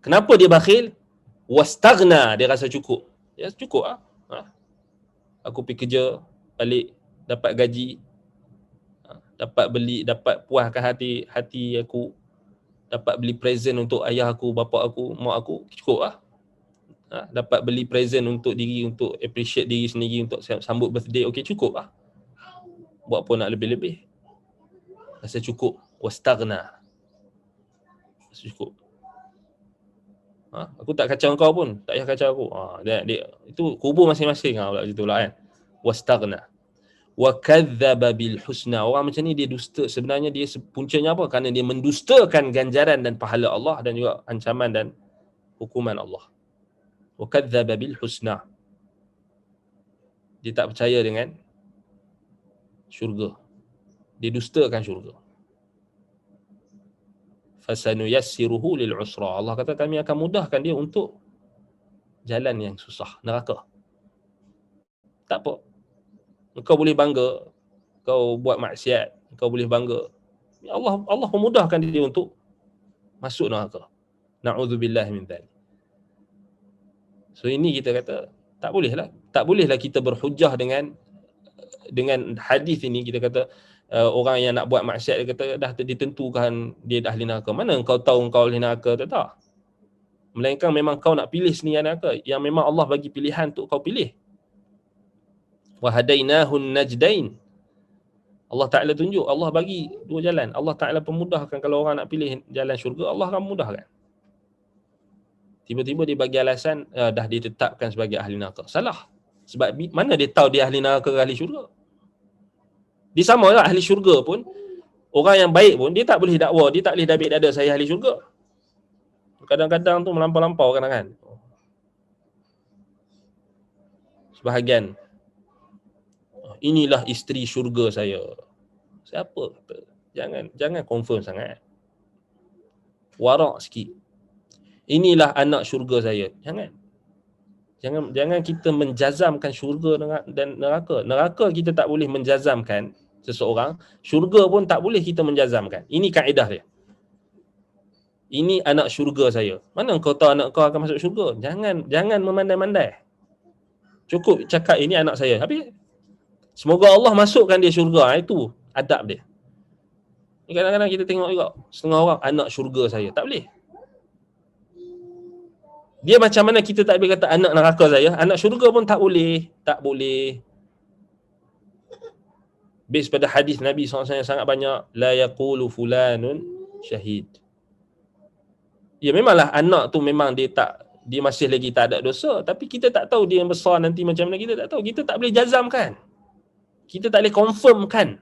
Kenapa dia bakhil? Wastaghna, dia rasa cukup. Ya, cukup ah. Aku pergi kerja, balik dapat gaji, dapat puaskan hati aku, dapat beli present untuk ayah aku, bapa aku, mak aku, cukup lah. Dapat beli present untuk diri, untuk appreciate diri sendiri, untuk sambut birthday, okey, cukup lah. Buat apa nak lebih-lebih? Rasa cukup. Wastaghna. Rasa cukup. Aku tak kacau kau pun, tak payah kacau aku. Dia itu kubur masing-masing pula gitulah kan. Wastaghna. Wa kadzdzaba bil husna. Orang macam ni dia dusta. Sebenarnya dia puncanya apa? Kerana dia mendustakan ganjaran dan pahala Allah, dan juga ancaman dan hukuman Allah. Wa kadzdzaba bil husna. Dia tak percaya dengan syurga. Dia dustakan syurga. Fasanuyassiruhu lil usra. Allah kata kami akan mudahkan dia untuk jalan yang susah, neraka. Tak apa. Engkau boleh bangga, kau buat maksiat, kau boleh bangga. Allah memudahkan dia untuk masuk neraka. Na'udzubillah min dzalik. So ini kita kata tak bolehlah kita berhujah dengan hadis ini. Kita kata orang yang nak buat maksiat, dia kata dah ditentukan dia dah ahli neraka. Mana engkau tahu engkau ahli neraka? Tak. Melainkan memang kau nak pilih sendiri neraka, yang memang Allah bagi pilihan untuk kau pilih. Wa hadainahun najdain. Allah Ta'ala tunjuk, Allah bagi dua jalan. Allah Ta'ala pemudahkan. Kalau orang nak pilih jalan syurga, Allah akan memudahkan. Tiba-tiba dia bagi alasan dah ditetapkan sebagai ahli neraka. Salah. Sebab mana dia tahu dia ahli neraka ke ahli syurga? Dia sama lah, ahli syurga pun, orang yang baik pun, dia tak boleh dakwa, dia tak boleh dabik dada saya ahli syurga. Kadang-kadang tu melampau-lampau kadang-kadang. Sebahagian, inilah isteri syurga saya. Siapa kata? Jangan confirm sangat. Warak sikit. Inilah anak syurga saya. Jangan kita menjazamkan syurga dan neraka. Neraka kita tak boleh menjazamkan seseorang, syurga pun tak boleh kita menjazamkan. Ini kaedah dia. Ini anak syurga saya. Mana kau tahu anak kau akan masuk syurga? Jangan memandai-mandai. Cukup cakap ini anak saya. Habis semoga Allah masukkan dia syurga. Itu adab dia. Kadang-kadang kita tengok juga setengah orang anak syurga saya. Tak boleh. Dia macam mana kita tak boleh kata anak neraka saya, anak syurga pun tak boleh. Tak boleh. Based pada hadis Nabi SAW yang sangat banyak, la yaqulu fulanun syahid. Ya memanglah anak tu memang dia masih lagi tak ada dosa, tapi kita tak tahu dia yang besar nanti macam mana, kita tak tahu. Kita tak boleh jazamkan. Kita tak boleh confirmkan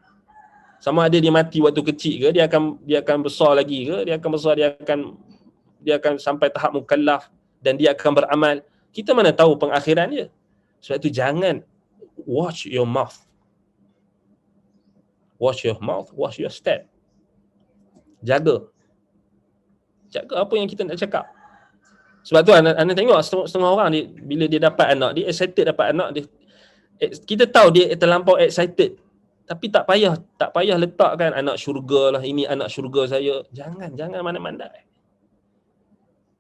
sama ada dia mati waktu kecil ke, dia akan besar lagi ke, dia akan sampai tahap mukallaf dan dia akan beramal. Kita mana tahu pengakhiran dia. Sebab itu jangan watch your mouth. Watch your mouth, watch your step. Jaga apa yang kita nak cakap. Sebab tu anda tengok setengah orang dia, bila dia dapat anak, dia excited dapat anak, kita tahu dia terlampau excited. Tapi tak payah letakkan anak syurga lah, ini anak syurga saya. Jangan mana-mandai.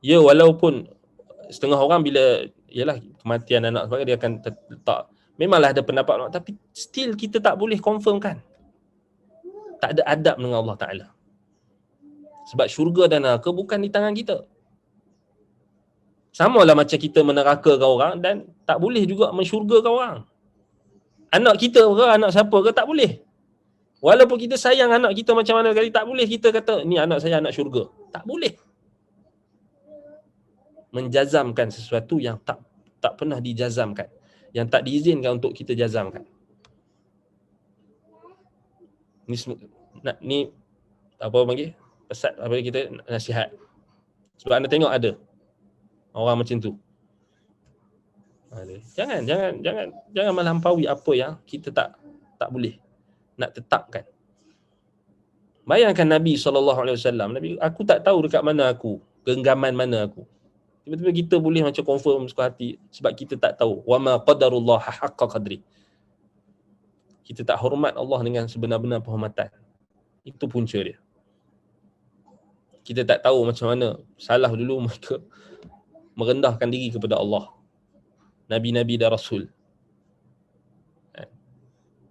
Ya, walaupun setengah orang bila ialah kematian anak sebagainya, dia akan letak, memanglah ada pendapat, tapi still kita tak boleh confirmkan. Tak ada adab dengan Allah Ta'ala. Sebab syurga dan neraka bukan di tangan kita. Sama lah macam kita menerakakan orang dan tak boleh juga mensyurgakan orang. Anak kita ke, anak siapa ke, tak boleh. Walaupun kita sayang anak kita macam mana kali, tak boleh kita kata, ni anak saya anak syurga. Tak boleh. Menjazamkan sesuatu yang tak pernah dijazamkan. Yang tak diizinkan untuk kita jazamkan. Ni apa panggil? Pesan apa kita nasihat. Sebab anda tengok ada orang macam tu. Jangan melampaui apa yang kita tak boleh nak tetapkan. Bayangkan Nabi SAW, Nabi, aku tak tahu dekat mana aku, genggaman mana aku. Tiba-tiba kita boleh macam confirm suka hati sebab kita tak tahu. Wa ma qadarullah haqqa qadri. Kita tak hormat Allah dengan sebenar-benar penghormatan. Itu punca dia. Kita tak tahu macam mana salah dulu mereka merendahkan diri kepada Allah, Nabi-Nabi dan Rasul.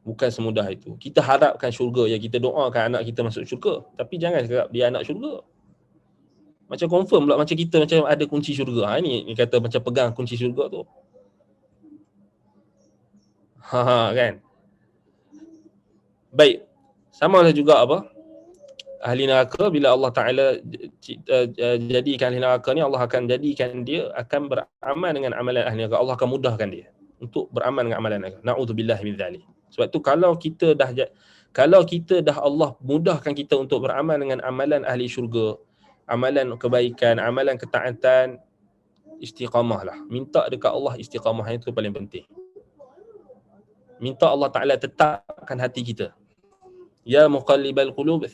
Bukan semudah itu. Kita harapkan syurga, ya kita doakan anak kita masuk syurga. Tapi jangan cakap dia anak syurga. Macam confirm pula macam kita macam ada kunci syurga. Ini kata macam pegang kunci syurga tu. Kan? Baik. Sama lah juga apa? Ahli neraka, bila Allah Ta'ala jadikan ahli neraka ni, Allah akan jadikan dia akan beramal dengan amalan ahli neraka. Allah akan mudahkan dia untuk beramal dengan amalan neraka. Na'udzubillah min dzalik. Sebab tu kalau kita dah Allah mudahkan kita untuk beramal dengan amalan ahli syurga, amalan kebaikan, amalan ketaatan, istiqamah lah. Minta dekat Allah istiqamah, itu paling penting. Minta Allah Ta'ala tetapkan hati kita. Ya muqallibal qulub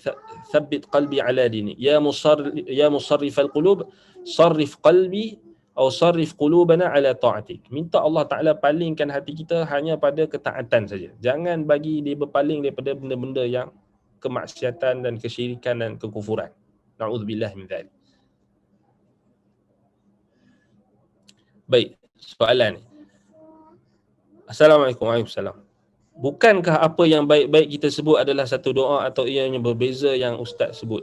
thabbit qalbi ala dini. Ya musarrifal qulub sarrif qalbi Aw sarrif qulubana ala ta'atik. Minta Allah Ta'ala palingkan hati kita hanya pada ketaatan saja. Jangan bagi dia berpaling daripada benda-benda yang kemaksiatan dan kesyirikan dan kekufuran. Na'udzubillah min dzalik. Baik, soalan ni. Assalamualaikum. Waalaikumsalam. Bukankah apa yang baik-baik kita sebut adalah satu doa atau ianya berbeza yang ustaz sebut?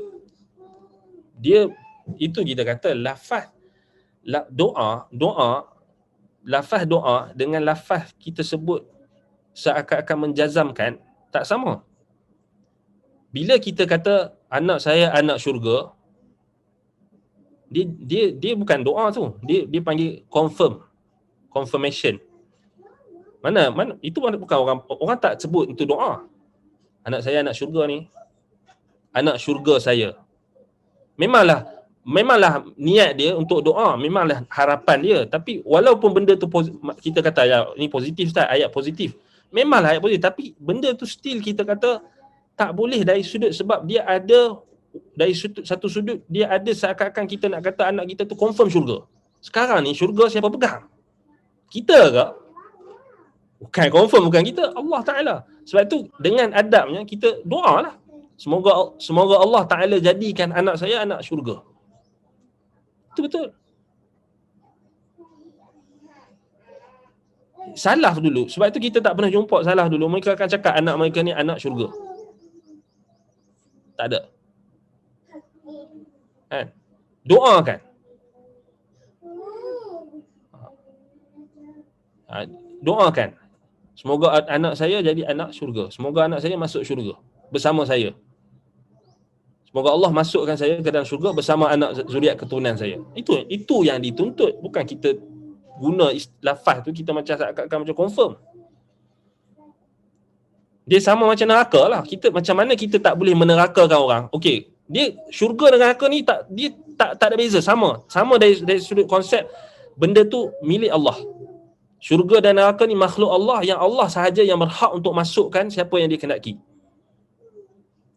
Dia itu kita kata lafaz doa lafaz doa dengan lafaz kita sebut seakan-akan menjazamkan tak sama. Bila kita kata anak saya anak syurga, dia bukan doa tu, dia panggil confirmation. Mana itu bukan orang tak sebut itu doa. Anak saya anak syurga ni, anak syurga saya. Memanglah niat dia untuk doa, memanglah harapan dia, tapi walaupun benda tu kita kata ya ni positif Ustaz, ayat positif. Memanglah ayat positif, tapi benda tu still kita kata tak boleh dari sudut sebab dia ada dari satu sudut dia ada seakan-akan kita nak kata anak kita tu confirm syurga. Sekarang ni syurga siapa pegang? Kita ke? Bukan confirm, bukan kita, Allah Ta'ala. Sebab tu dengan adabnya kita doa lah. Semoga Allah Ta'ala jadikan anak saya anak syurga. Itu betul. Salah dulu. Sebab tu kita tak pernah jumpa salah dulu. Mereka akan cakap anak mereka ni anak syurga. Tak ada. Kan? Doakan. Doakan. Semoga anak saya jadi anak syurga. Semoga anak saya masuk syurga bersama saya. Semoga Allah masukkan saya ke dalam syurga bersama anak zuriat keturunan saya. Itu yang dituntut. Bukan kita guna lafaz tu kita macam seakan-akan macam confirm. Dia sama macam neraka lah. Macam mana kita tak boleh menerakakan orang. Okey, dia syurga dengan neraka ni dia tak ada beza, sama dari sudut konsep benda tu milik Allah. Syurga dan neraka ni makhluk Allah yang Allah sahaja yang berhak untuk masukkan siapa yang dia kehendaki.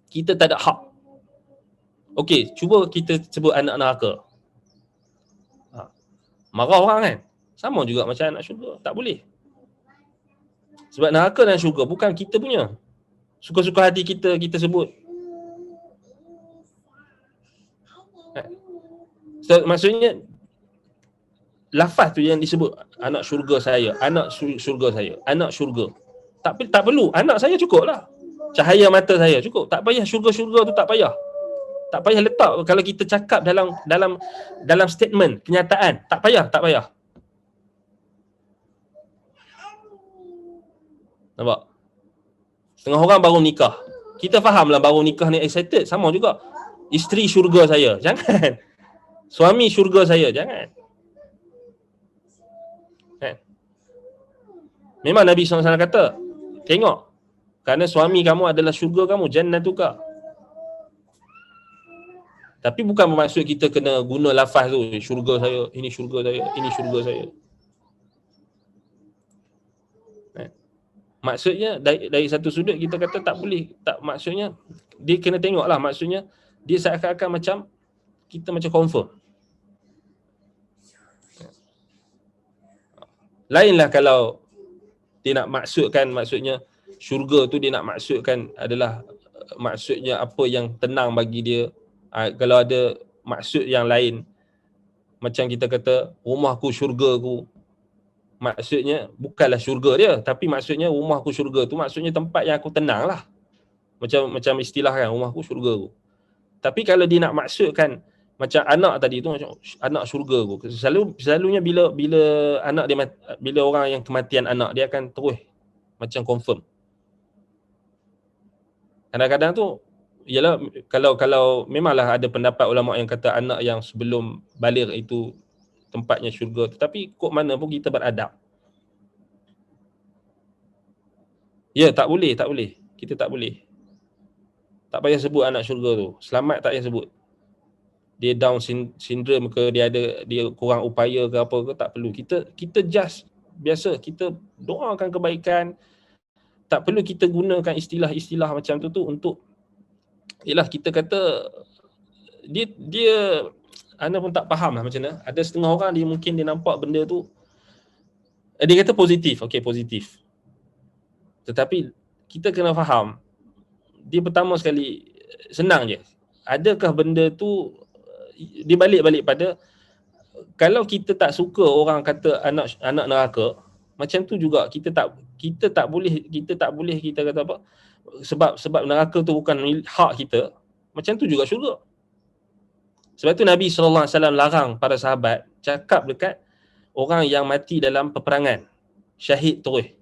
Kita tak ada hak. Okey, cuba kita sebut anak neraka. Marah orang kan? Sama juga macam anak syurga. Tak boleh. Sebab neraka dan syurga bukan kita punya. Suka-suka hati kita sebut. So, maksudnya lafaz tu yang disebut anak syurga saya, anak syurga saya, anak syurga. Tak perlu, anak saya cukup lah. Cahaya mata saya cukup. Tak payah syurga-syurga tu, tak payah. Tak payah letak kalau kita cakap dalam statement kenyataan. Tak payah. Nampak? Setengah orang baru nikah. Kita fahamlah baru nikah ni excited, sama juga. Isteri syurga saya, jangan. Suami syurga saya, jangan. Memang Nabi SAW kata, tengok, kerana suami kamu adalah syurga kamu, jannatuka. Tapi bukan bermaksud kita kena guna lafaz tu, syurga saya, ini syurga saya, ini syurga saya. Maksudnya dari satu sudut kita kata tak boleh, tak, maksudnya dia kena tengoklah, maksudnya dia seakan-akan macam kita macam confirm. Lainlah kalau dia nak maksudkan, maksudnya syurga tu dia nak maksudkan adalah maksudnya apa yang tenang bagi dia. Kalau ada maksud yang lain, macam kita kata rumahku syurgaku, maksudnya bukanlah syurga dia, tapi maksudnya rumahku syurga tu maksudnya tempat yang aku tenang lah. Macam istilah kan, rumahku syurgaku. Tapi kalau dia nak maksudkan macam anak tadi tu, macam anak syurga tu, selalunya bila anak dia bila orang yang kematian anak dia akan terus macam confirm. Kadang-kadang tu ialah kalau memanglah ada pendapat ulama yang kata anak yang sebelum baligh itu tempatnya syurga, tetapi kok mana pun kita beradab. Ya, tak boleh. Kita tak boleh. Tak payah sebut anak syurga tu. Selamat tak payah sebut. Dia Down syndrome ke, dia kurang upaya ke apa ke, tak perlu. Kita just biasa kita doakan kebaikan. Tak perlu kita gunakan istilah-istilah macam tu untuk, ialah kita kata dia Ana pun tak faham lah macam mana. Ada setengah orang dia mungkin dia nampak benda tu, dia kata positif, okey positif. Tetapi kita kena faham, dia pertama sekali senang je. Adakah benda tu dia balik pada kalau kita tak suka orang kata anak neraka, macam tu juga kita tak boleh kita kata apa? Sebab neraka tu bukan hak kita, macam tu juga syurga. Sebab tu Nabi SAW larang para sahabat cakap dekat orang yang mati dalam peperangan, syahid terus.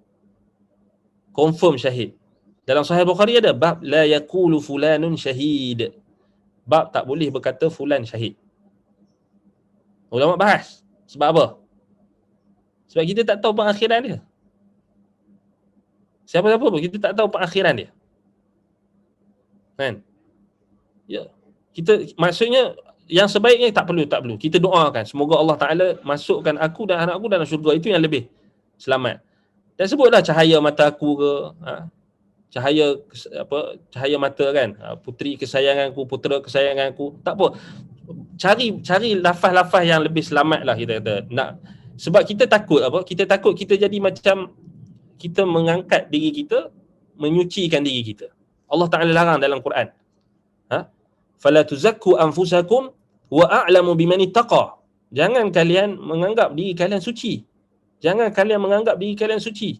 Confirm syahid. Dalam Sahih Bukhari ada bab la yaqulu fulanun syahid. Bab tak boleh berkata fulan syahid. Ulama bahas. Sebab apa? Sebab kita tak tahu pengakhiran dia. Siapa-siapa pun kita tak tahu pengakhiran dia. Kan? Ya. Maksudnya yang sebaiknya tak perlu. Kita doakan semoga Allah Taala masukkan aku dan anak aku dalam syurga, itu yang lebih selamat. Dan sebutlah cahaya mata aku ke, cahaya mata kan, puteri kesayanganku, putera kesayanganku, tak apa. Cari lafaz-lafaz yang lebih selamat lah kita kata. Sebab kita takut kita jadi macam kita mengangkat diri kita, menyucikan diri kita. Allah Taala larang dalam Quran. Fala tuzakku anfusakum wa a'lamu biman ittaqa. Jangan kalian menganggap diri kalian suci. Jangan kalian menganggap diri kalian suci.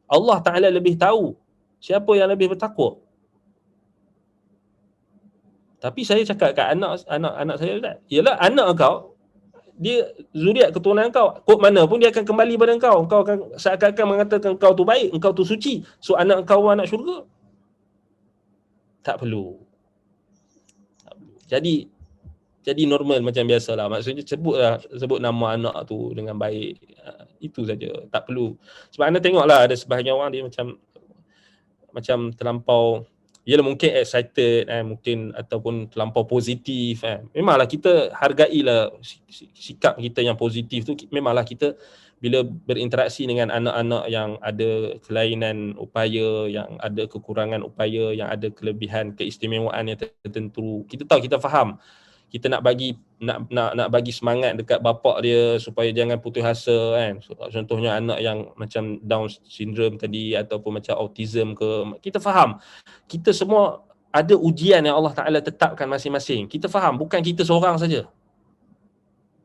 Allah Taala lebih tahu siapa yang lebih bertakwa. Tapi saya cakap kat anak saya tak. Yalah, anak kau dia zuriat keturunan kau, kod mana pun dia akan kembali pada kau. Kau akan seakan-akan mengatakan kau tu baik, engkau tu suci. So anak kau anak syurga. Tak perlu. Jadi normal macam biasalah. Maksudnya sebut nama anak tu dengan baik. Itu saja. Tak perlu. Sebab anda tengoklah ada sebahagian orang dia macam terlampau, ialah mungkin excited mungkin ataupun terlampau positif Memanglah kita hargailah sikap kita yang positif tu. Memanglah kita bila berinteraksi dengan anak-anak yang ada kelainan upaya, yang ada kekurangan upaya, yang ada kelebihan keistimewaan yang tertentu, kita tahu, kita faham. Kita nak bagi semangat dekat bapak dia supaya jangan putus asa kan. Contohnya anak yang macam Down syndrome tadi ataupun macam autism ke, kita faham. Kita semua ada ujian yang Allah Taala tetapkan masing-masing. Kita faham, bukan kita seorang saja.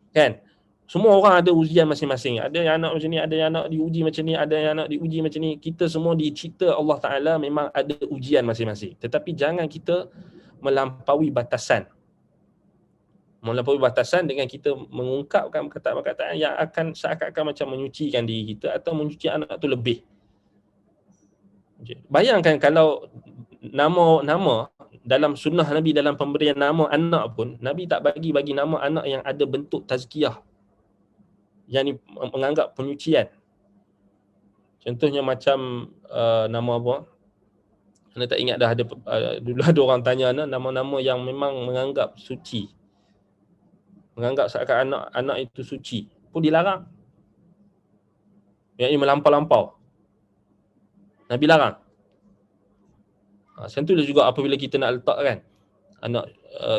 Kan? Semua orang ada ujian masing-masing. Ada yang anak macam ni, ada yang anak diuji macam ni, ada yang anak diuji macam ni. Kita semua dicipta Allah Taala memang ada ujian masing-masing. Tetapi jangan kita melampaui batasan dengan kita mengungkapkan perkataan-perkataan yang akan seakan-akan macam menyucikan diri kita atau menyuci anak tu lebih. Bayangkan kalau nama dalam sunnah Nabi, dalam pemberian nama anak pun, Nabi tak bagi nama anak yang ada bentuk tazkiyah, yang ni menganggap penyucian. Contohnya macam nama apa? Anda tak ingat dah, ada dulu ada orang tanya nama-nama yang memang menganggap suci, menganggap seakan anak itu suci, pun dilarang. Yang ini melampau-lampau, Nabi larang. Macam tu juga apabila kita nak letakkan anak,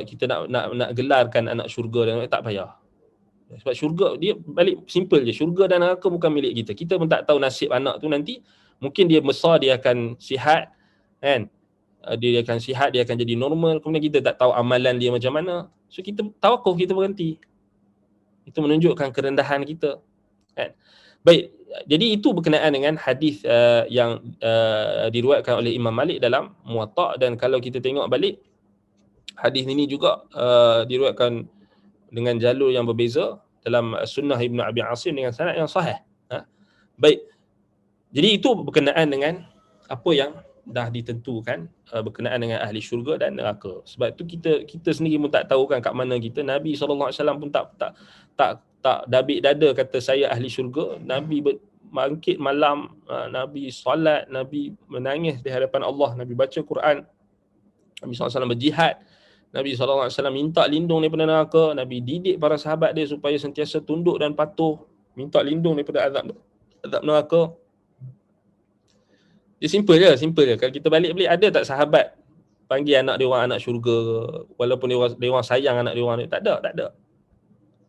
kita nak gelarkan anak syurga dan tak payah. Sebab syurga dia balik simple je. Syurga dan neraka bukan milik kita. Kita pun tak tahu nasib anak tu nanti. Mungkin dia besar, dia akan sihat kan. Dia akan sihat, dia akan jadi normal. Kemudian kita tak tahu amalan dia macam mana. So kita tawakuf, kita berhenti. Itu menunjukkan kerendahan kita kan. Baik, jadi itu berkenaan dengan hadis yang diriwayatkan oleh Imam Malik dalam Muwatta'. Dan kalau kita tengok balik, hadis ini juga diriwayatkan dengan jalur yang berbeza dalam Sunnah Ibn Abi Asim dengan sanad yang sahih. Baik, jadi itu berkenaan dengan apa yang dah ditentukan berkenaan dengan ahli syurga dan neraka. Sebab tu kita sendiri pun tak tahu kan kat mana kita. Nabi SAW pun tak dabik dada kata saya ahli syurga. Nabi bangkit malam, Nabi solat, Nabi menangis di hadapan Allah, Nabi baca Quran, Nabi SAW berjihad, Nabi SAW minta lindung daripada neraka, Nabi didik para sahabat dia supaya sentiasa tunduk dan patuh, minta lindung daripada azab neraka. Dia simple je. Kalau kita balik ada tak sahabat panggil anak dia orang anak syurga, walaupun dia orang sayang anak dia orang ni? Tak ada.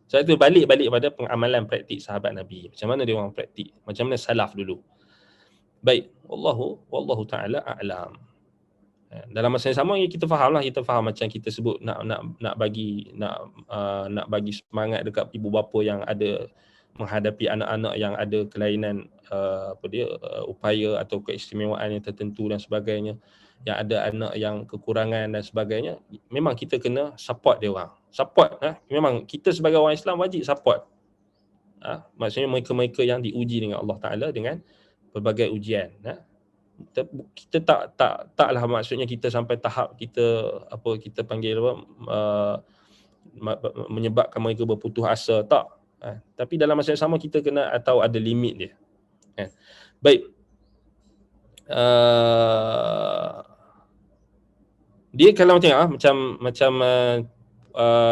Sebab itu balik pada pengamalan praktik sahabat Nabi. Macam mana dia orang praktik? Macam mana salaf dulu. Baik, wallahu taala a'lam. Dalam masa yang sama kita faham macam kita sebut nak bagi semangat dekat ibu bapa yang ada menghadapi anak-anak yang ada kelainan upaya atau keistimewaan yang tertentu dan sebagainya, yang ada anak yang kekurangan dan sebagainya. Memang kita kena support dia orang. Memang kita sebagai orang Islam wajib support. Maksudnya mereka-mereka yang diuji dengan Allah Taala dengan berbagai ujian. Kita taklah maksudnya kita sampai tahap kita panggil menyebabkan mereka berputus asa, tak. Tapi dalam masa yang sama kita kena tahu ada limit dia. Baik. Dia kalau macam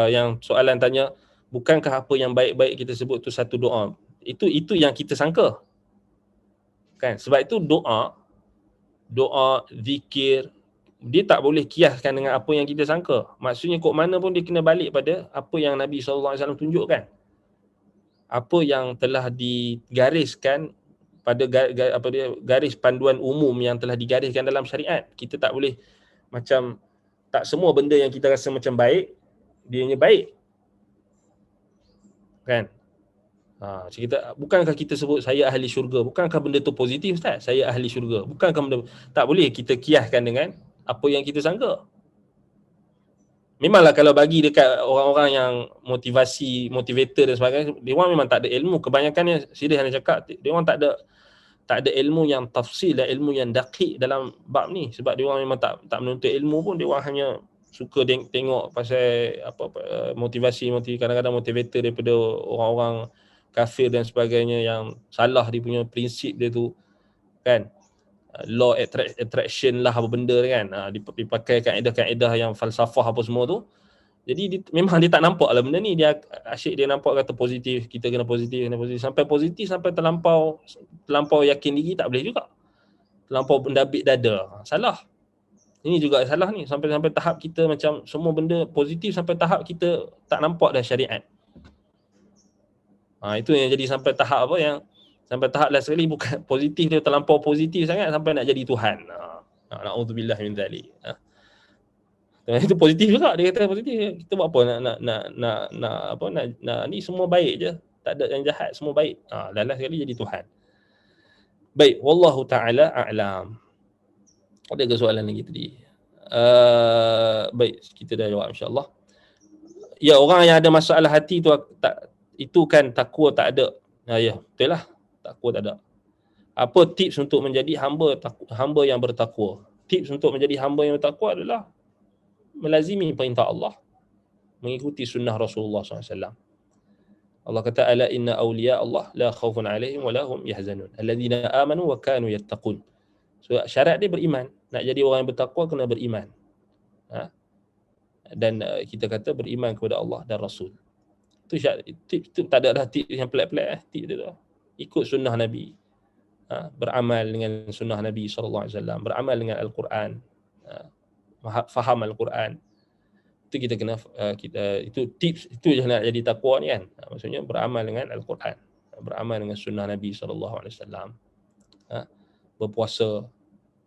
yang soalan tanya, bukankah apa yang baik-baik kita sebut tu satu doa? Itu yang kita sangka. Kan? Sebab itu doa, zikir, dia tak boleh kiaskan dengan apa yang kita sangka. Maksudnya kok mana pun dia kena balik pada apa yang Nabi SAW tunjukkan. Apa yang telah digariskan pada garis panduan umum yang telah digariskan dalam syariat. Kita tak boleh macam, tak semua benda yang kita rasa macam baik, dianya baik. Kan? Bukankah kita sebut saya ahli syurga? Bukankah benda tu positif, Ustaz? Saya ahli syurga. Bukankah benda, tak boleh kita kiaskan dengan apa yang kita sangka. Memanglah kalau bagi dekat orang-orang yang motivator dan sebagainya, dia orang memang tak ada ilmu. Kebanyakannya, Sidih Hana cakap, dia orang tak ada ilmu yang tafsil dan ilmu yang daqiq dalam bab ni. Sebab dia orang memang tak menuntut ilmu pun, dia orang hanya suka tengok pasal motivasi kadang-kadang motivator daripada orang-orang kafir dan sebagainya yang salah dia punya prinsip dia tu, kan. Law attraction lah apa benda kan, dipakai kaedah-kaedah yang falsafah apa semua tu. Jadi memang dia tak nampak lah benda ni. Dia asyik dia nampak kata positif, kita kena positif, sampai terlampau yakin diri tak boleh juga. Terlampau mendabik dada, salah. Ini juga salah ni, sampai tahap kita macam semua benda positif, sampai tahap kita tak nampak dah syariat. Itu yang jadi sampai tahap last sekali, bukan positif, dia terlampau positif sangat sampai nak jadi Tuhan. Na'udzubillah min dzalik. Itu positif juga, dia kata positif. Kita buat apa nak ni semua baik je, tak ada yang jahat, semua baik. Last sekali jadi Tuhan. Baik, wallahu taala a'lam. Ada ke soalan lagi tadi? Baik, kita dah jawab insya-Allah. Ya, orang yang ada masalah hati tu itu kan takwa tak ada. Ya, betul lah. Takwa tak ada. Apa tips untuk menjadi hamba yang bertakwa? Tips untuk menjadi hamba yang bertakwa adalah melazimi perintah Allah, mengikuti sunnah Rasulullah SAW. Allah kata, ala inna awliya Allah la khawfun alaihim wa la hum yahzanun alladhina amanu wa kanu yattaqun. So syarat dia beriman. Nak jadi orang yang bertakwa kena beriman. Dan kita kata beriman kepada Allah dan Rasul. Itu syarat. Itu tak ada dah tips yang pelik-pelik. Tips dia tu ikut sunnah Nabi. Beramal dengan sunnah Nabi SAW, beramal dengan Al-Quran, faham Al-Quran. Itu kita kena itu tips, itu je nak jadi takwa ni kan. Maksudnya beramal dengan Al-Quran, beramal dengan sunnah Nabi SAW, berpuasa,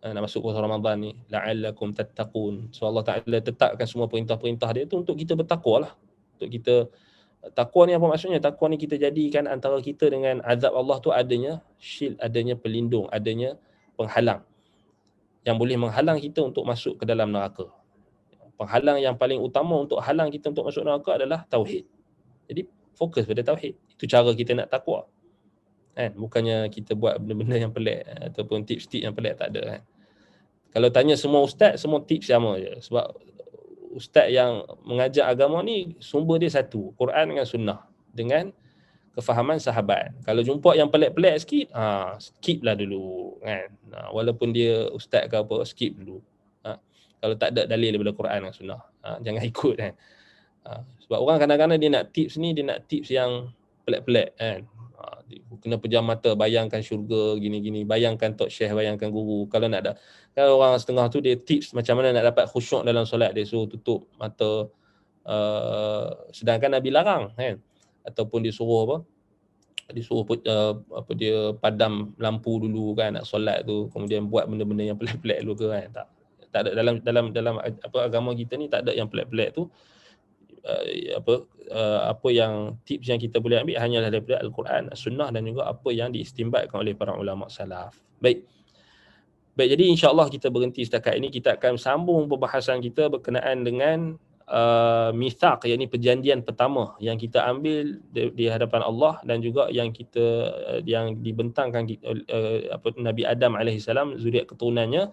nak masuk puasa Ramadan ni, la'allakum tattaqun. So Allah Ta'ala tetapkan semua perintah-perintah dia tu untuk kita bertakwa lah. Untuk kita, takwa ni apa maksudnya? Takwa ni kita jadikan antara kita dengan azab Allah tu adanya shield, adanya pelindung, adanya penghalang yang boleh menghalang kita untuk masuk ke dalam neraka. Penghalang yang paling utama untuk halang kita untuk masuk neraka adalah tauhid. Jadi fokus pada tauhid. Itu cara kita nak takwa. Kan? Bukannya kita buat benda-benda yang pelik ataupun tips-tips yang pelik, tak ada kan. Kalau tanya semua ustaz, semua tips sama je. Sebab ustaz yang mengajar agama ni sumber dia satu, Quran dengan sunnah dengan kefahaman sahabat. Kalau jumpa yang pelik-pelik sikit, skip lah dulu kan. Walaupun dia ustaz ke apa, skip dulu. Kalau tak ada dalil daripada Quran dan sunnah, jangan ikut kan. Sebab orang kadang-kadang dia nak tips ni, dia nak tips yang pelik-pelik kan. Kena pejam mata, bayangkan syurga gini-gini, bayangkan tok syekh, bayangkan guru. Kalau nak ada, kalau orang setengah tu dia tips macam mana nak dapat khusyuk dalam solat, dia suruh tutup mata, sedangkan Nabi larang kan. ataupun disuruh apa, apa dia, padam lampu dulu kan nak solat tu, kemudian buat benda-benda yang pelik-pelik dulu ke kan. Tak ada dalam apa agama kita ni, tak ada yang pelik-pelik tu. Apa yang tips yang kita boleh ambil hanyalah daripada Al-Quran, Sunnah dan juga apa yang diistimbatkan oleh para ulama salaf. Baik, jadi insya-Allah kita berhenti setakat ini. Kita akan sambung perbahasan kita berkenaan dengan mitsaq, iaitu perjanjian pertama yang kita ambil di hadapan Allah dan juga yang kita yang dibentangkan Nabi Adam alaihissalam, zuriat keturunannya,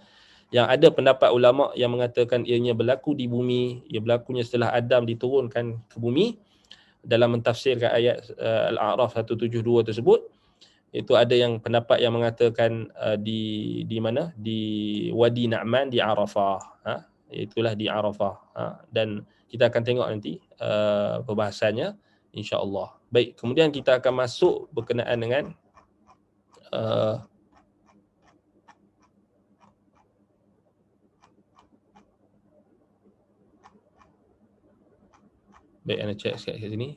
yang ada pendapat ulama yang mengatakan ianya berlaku di bumi, ia berlakunya setelah Adam diturunkan ke bumi dalam mentafsirkan ayat Al-A'raf 172 tersebut. Itu ada yang pendapat yang mengatakan di mana, di Wadi Na'man di Arafah, itulah di Arafah, dan kita akan tengok nanti perbahasannya insya-Allah. Baik, kemudian kita akan masuk berkenaan dengan baik, anda cek sekali kat sini.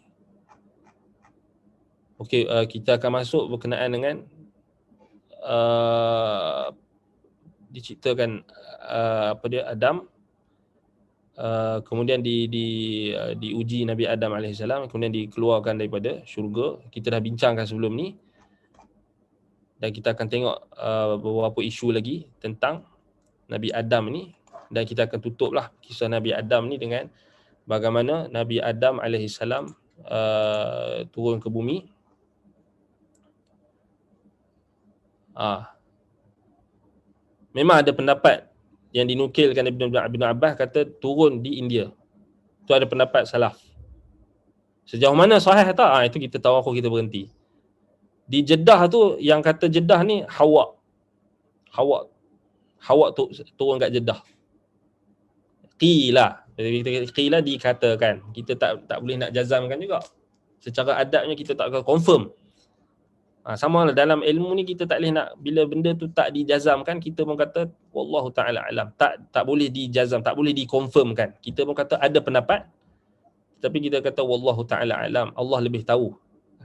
Okey, kita akan masuk berkenaan dengan diciptakan apa dia, Adam, kemudian diuji Nabi Adam alaihissalam, kemudian dikeluarkan daripada syurga. Kita dah bincangkan sebelum ni dan kita akan tengok beberapa isu lagi tentang Nabi Adam ni, dan kita akan tutuplah kisah Nabi Adam ni dengan bagaimana Nabi Adam alaihissalam turun ke bumi. Memang ada pendapat yang dinukilkan Ibn Abbas kata turun di India. Itu ada pendapat salaf. Sejauh mana sahih tak? Itu kita tawakkuf, kita berhenti. Di Jeddah tu, yang kata Jeddah ni Hawa tu turun kat Jeddah. Qila dikatakan. Kita tak boleh nak jazamkan juga. Secara adabnya kita tak akan confirm. Sama lah dalam ilmu ni, kita tak boleh nak, bila benda tu tak dijazamkan, kita pun kata wallahu taala alam, tak boleh dijazam, tak boleh dikonfirmkan. Kita pun kata ada pendapat, tapi kita kata wallahu taala alam, Allah lebih tahu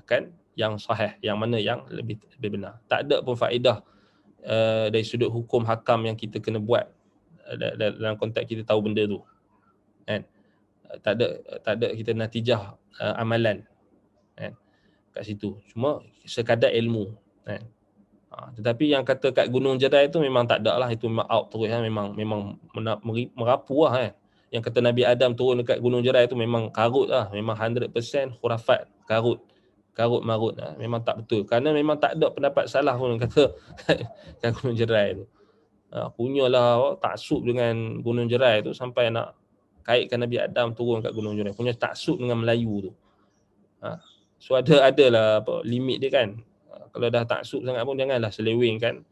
kan yang sahih, yang mana yang lebih benar. Tak ada pun faedah dari sudut hukum hakam yang kita kena buat dalam konteks kita tahu benda tu kan. Tak ada kita natijah amalan kan kat situ, cuma sekadar ilmu kan. Tetapi yang kata kat Gunung Jerai tu memang tak ada lah, itu memang out terus kan, memang merapu lah kan. Yang kata Nabi Adam turun dekat Gunung Jerai tu memang karut lah, memang 100% khurafat, karut marut lah. Memang tak betul, kerana memang tak ada pendapat salah pun kata kat Gunung Jerai tu. Punyalah taksub dengan Gunung Jerai tu sampai nak kaitkan Nabi Adam turun kat Gunung Jerai, punya taksub dengan Melayu tu. So adalah apa limit dia kan. Kalau dah taksub sangat pun janganlah selewengkan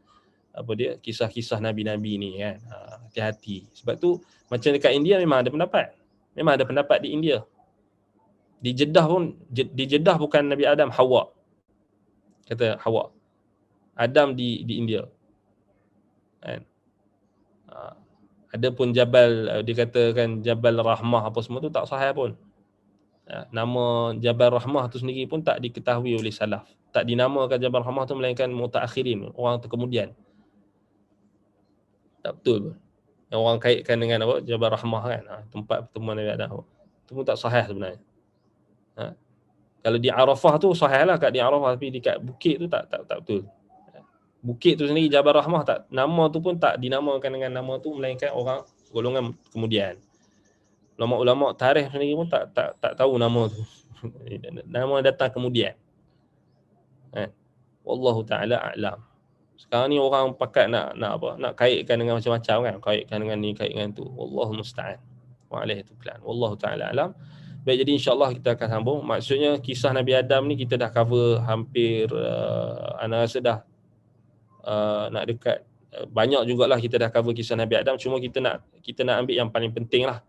apa dia, kisah-kisah nabi-nabi ni kan. Hati-hati. Sebab tu macam dekat India memang ada pendapat. Memang ada pendapat di India. Di Jeddah bukan Nabi Adam, Hawa. Kata Hawa. Adam di India. Kan. Ada pun Jabal, dikatakan Jabal Rahmah apa semua tu tak sahih pun. Nama Jabal Rahmah tu sendiri pun tak diketahui oleh salaf. Tak dinamakan Jabal Rahmah tu melainkan mutaakhirin, orang terkemudian. Tak betul pun. Yang orang kaitkan dengan apa, Jabal Rahmah kan, tempat pertemuan Nabi Adam. Itu pun tak sahih sebenarnya. Kalau di Arafah tu sahih lah, kat di Arafah, tapi dekat bukit tu tak betul. Bukit tu sendiri Jabal Rahmah, tak, nama tu pun tak dinamakan dengan nama tu melainkan orang golongan kemudian. Ulama-ulama tarikh sendiri pun tak tahu nama tu. Nama datang kemudian. Wallahu taala a'lam. Sekarang ni orang pakat nak kaitkan dengan macam-macam kan, kaitkan dengan ni, kaitkan tu. Wallahu musta'an. Wa alaihi tuklan. Wallahu taala a'lam. Baik, jadi insya-Allah kita akan sambung. Maksudnya kisah Nabi Adam ni kita dah cover hampir ana rasa dah nak dekat banyak jugalah kita dah cover kisah Nabi Adam, cuma kita nak ambil yang paling penting lah.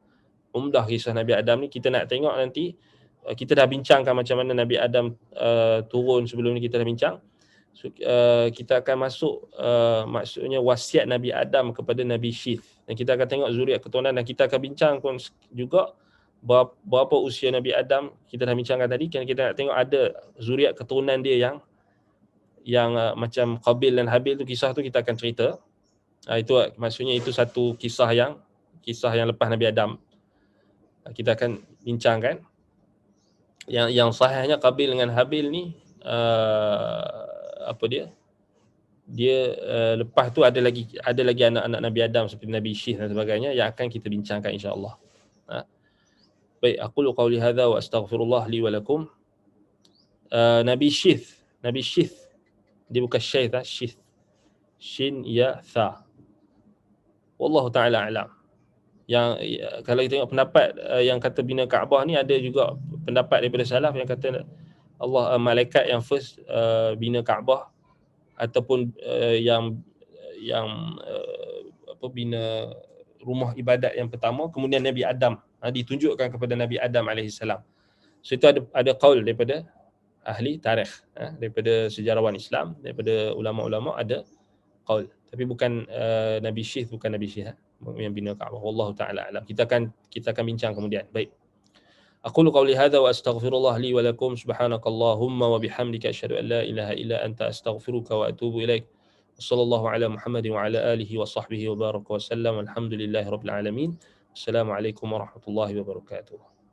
Umdah kisah Nabi Adam ni kita nak tengok nanti. Kita dah bincangkan macam mana Nabi Adam turun sebelum ni, kita dah bincang. So, kita akan masuk maksudnya wasiat Nabi Adam kepada Nabi Syith, dan kita akan tengok zuriat keturunan, dan kita akan bincang pun juga berapa usia Nabi Adam, kita dah bincangkan tadi. Kan kita nak tengok ada zuriat keturunan dia yang macam Qabil dan Habil tu, kisah tu kita akan cerita. Itu maksudnya itu satu kisah yang lepas Nabi Adam. Kita akan bincangkan. Yang sahihnya Qabil dengan Habil ni apa dia lepas tu ada lagi anak-anak Nabi Adam seperti Nabi Syih dan sebagainya yang akan kita bincangkan insya-Allah. Baik, aqulu qawli hadza wa astaghfirullah li wa lakum. Nabi Syith, dia bukan Syith, Syith, Shin ya Tha. Wallahu taala alam. Kalau kita tengok pendapat yang kata bina Kaabah ni, ada juga pendapat daripada salaf yang kata Allah malaikat yang first bina Kaabah ataupun yang bina rumah ibadat yang pertama, kemudian Nabi Adam, ditunjukkan kepada Nabi Adam alaihissalam. So itu ada qaul daripada ahli tarikh, daripada sejarawan Islam, daripada ulama-ulama ada qaul, tapi bukan Nabi Syih, bukan Nabi Syih yang bina Kaabah. Wallahu taala alam. Kita akan bincang kemudian. Baik. Aqulu qawli hadza wa astaghfirullah li wa lakum. Subhanakallahumma wa bihamdika asyhadu an la ilaha illa anta astaghfiruka wa atubu ilaik. Wassallallahu ala Muhammadin wa ala alihi wa sahbihi wa baraka wa sallam. Alhamdulillahirabbil alamin. Assalamualaikum warahmatullahi wabarakatuh.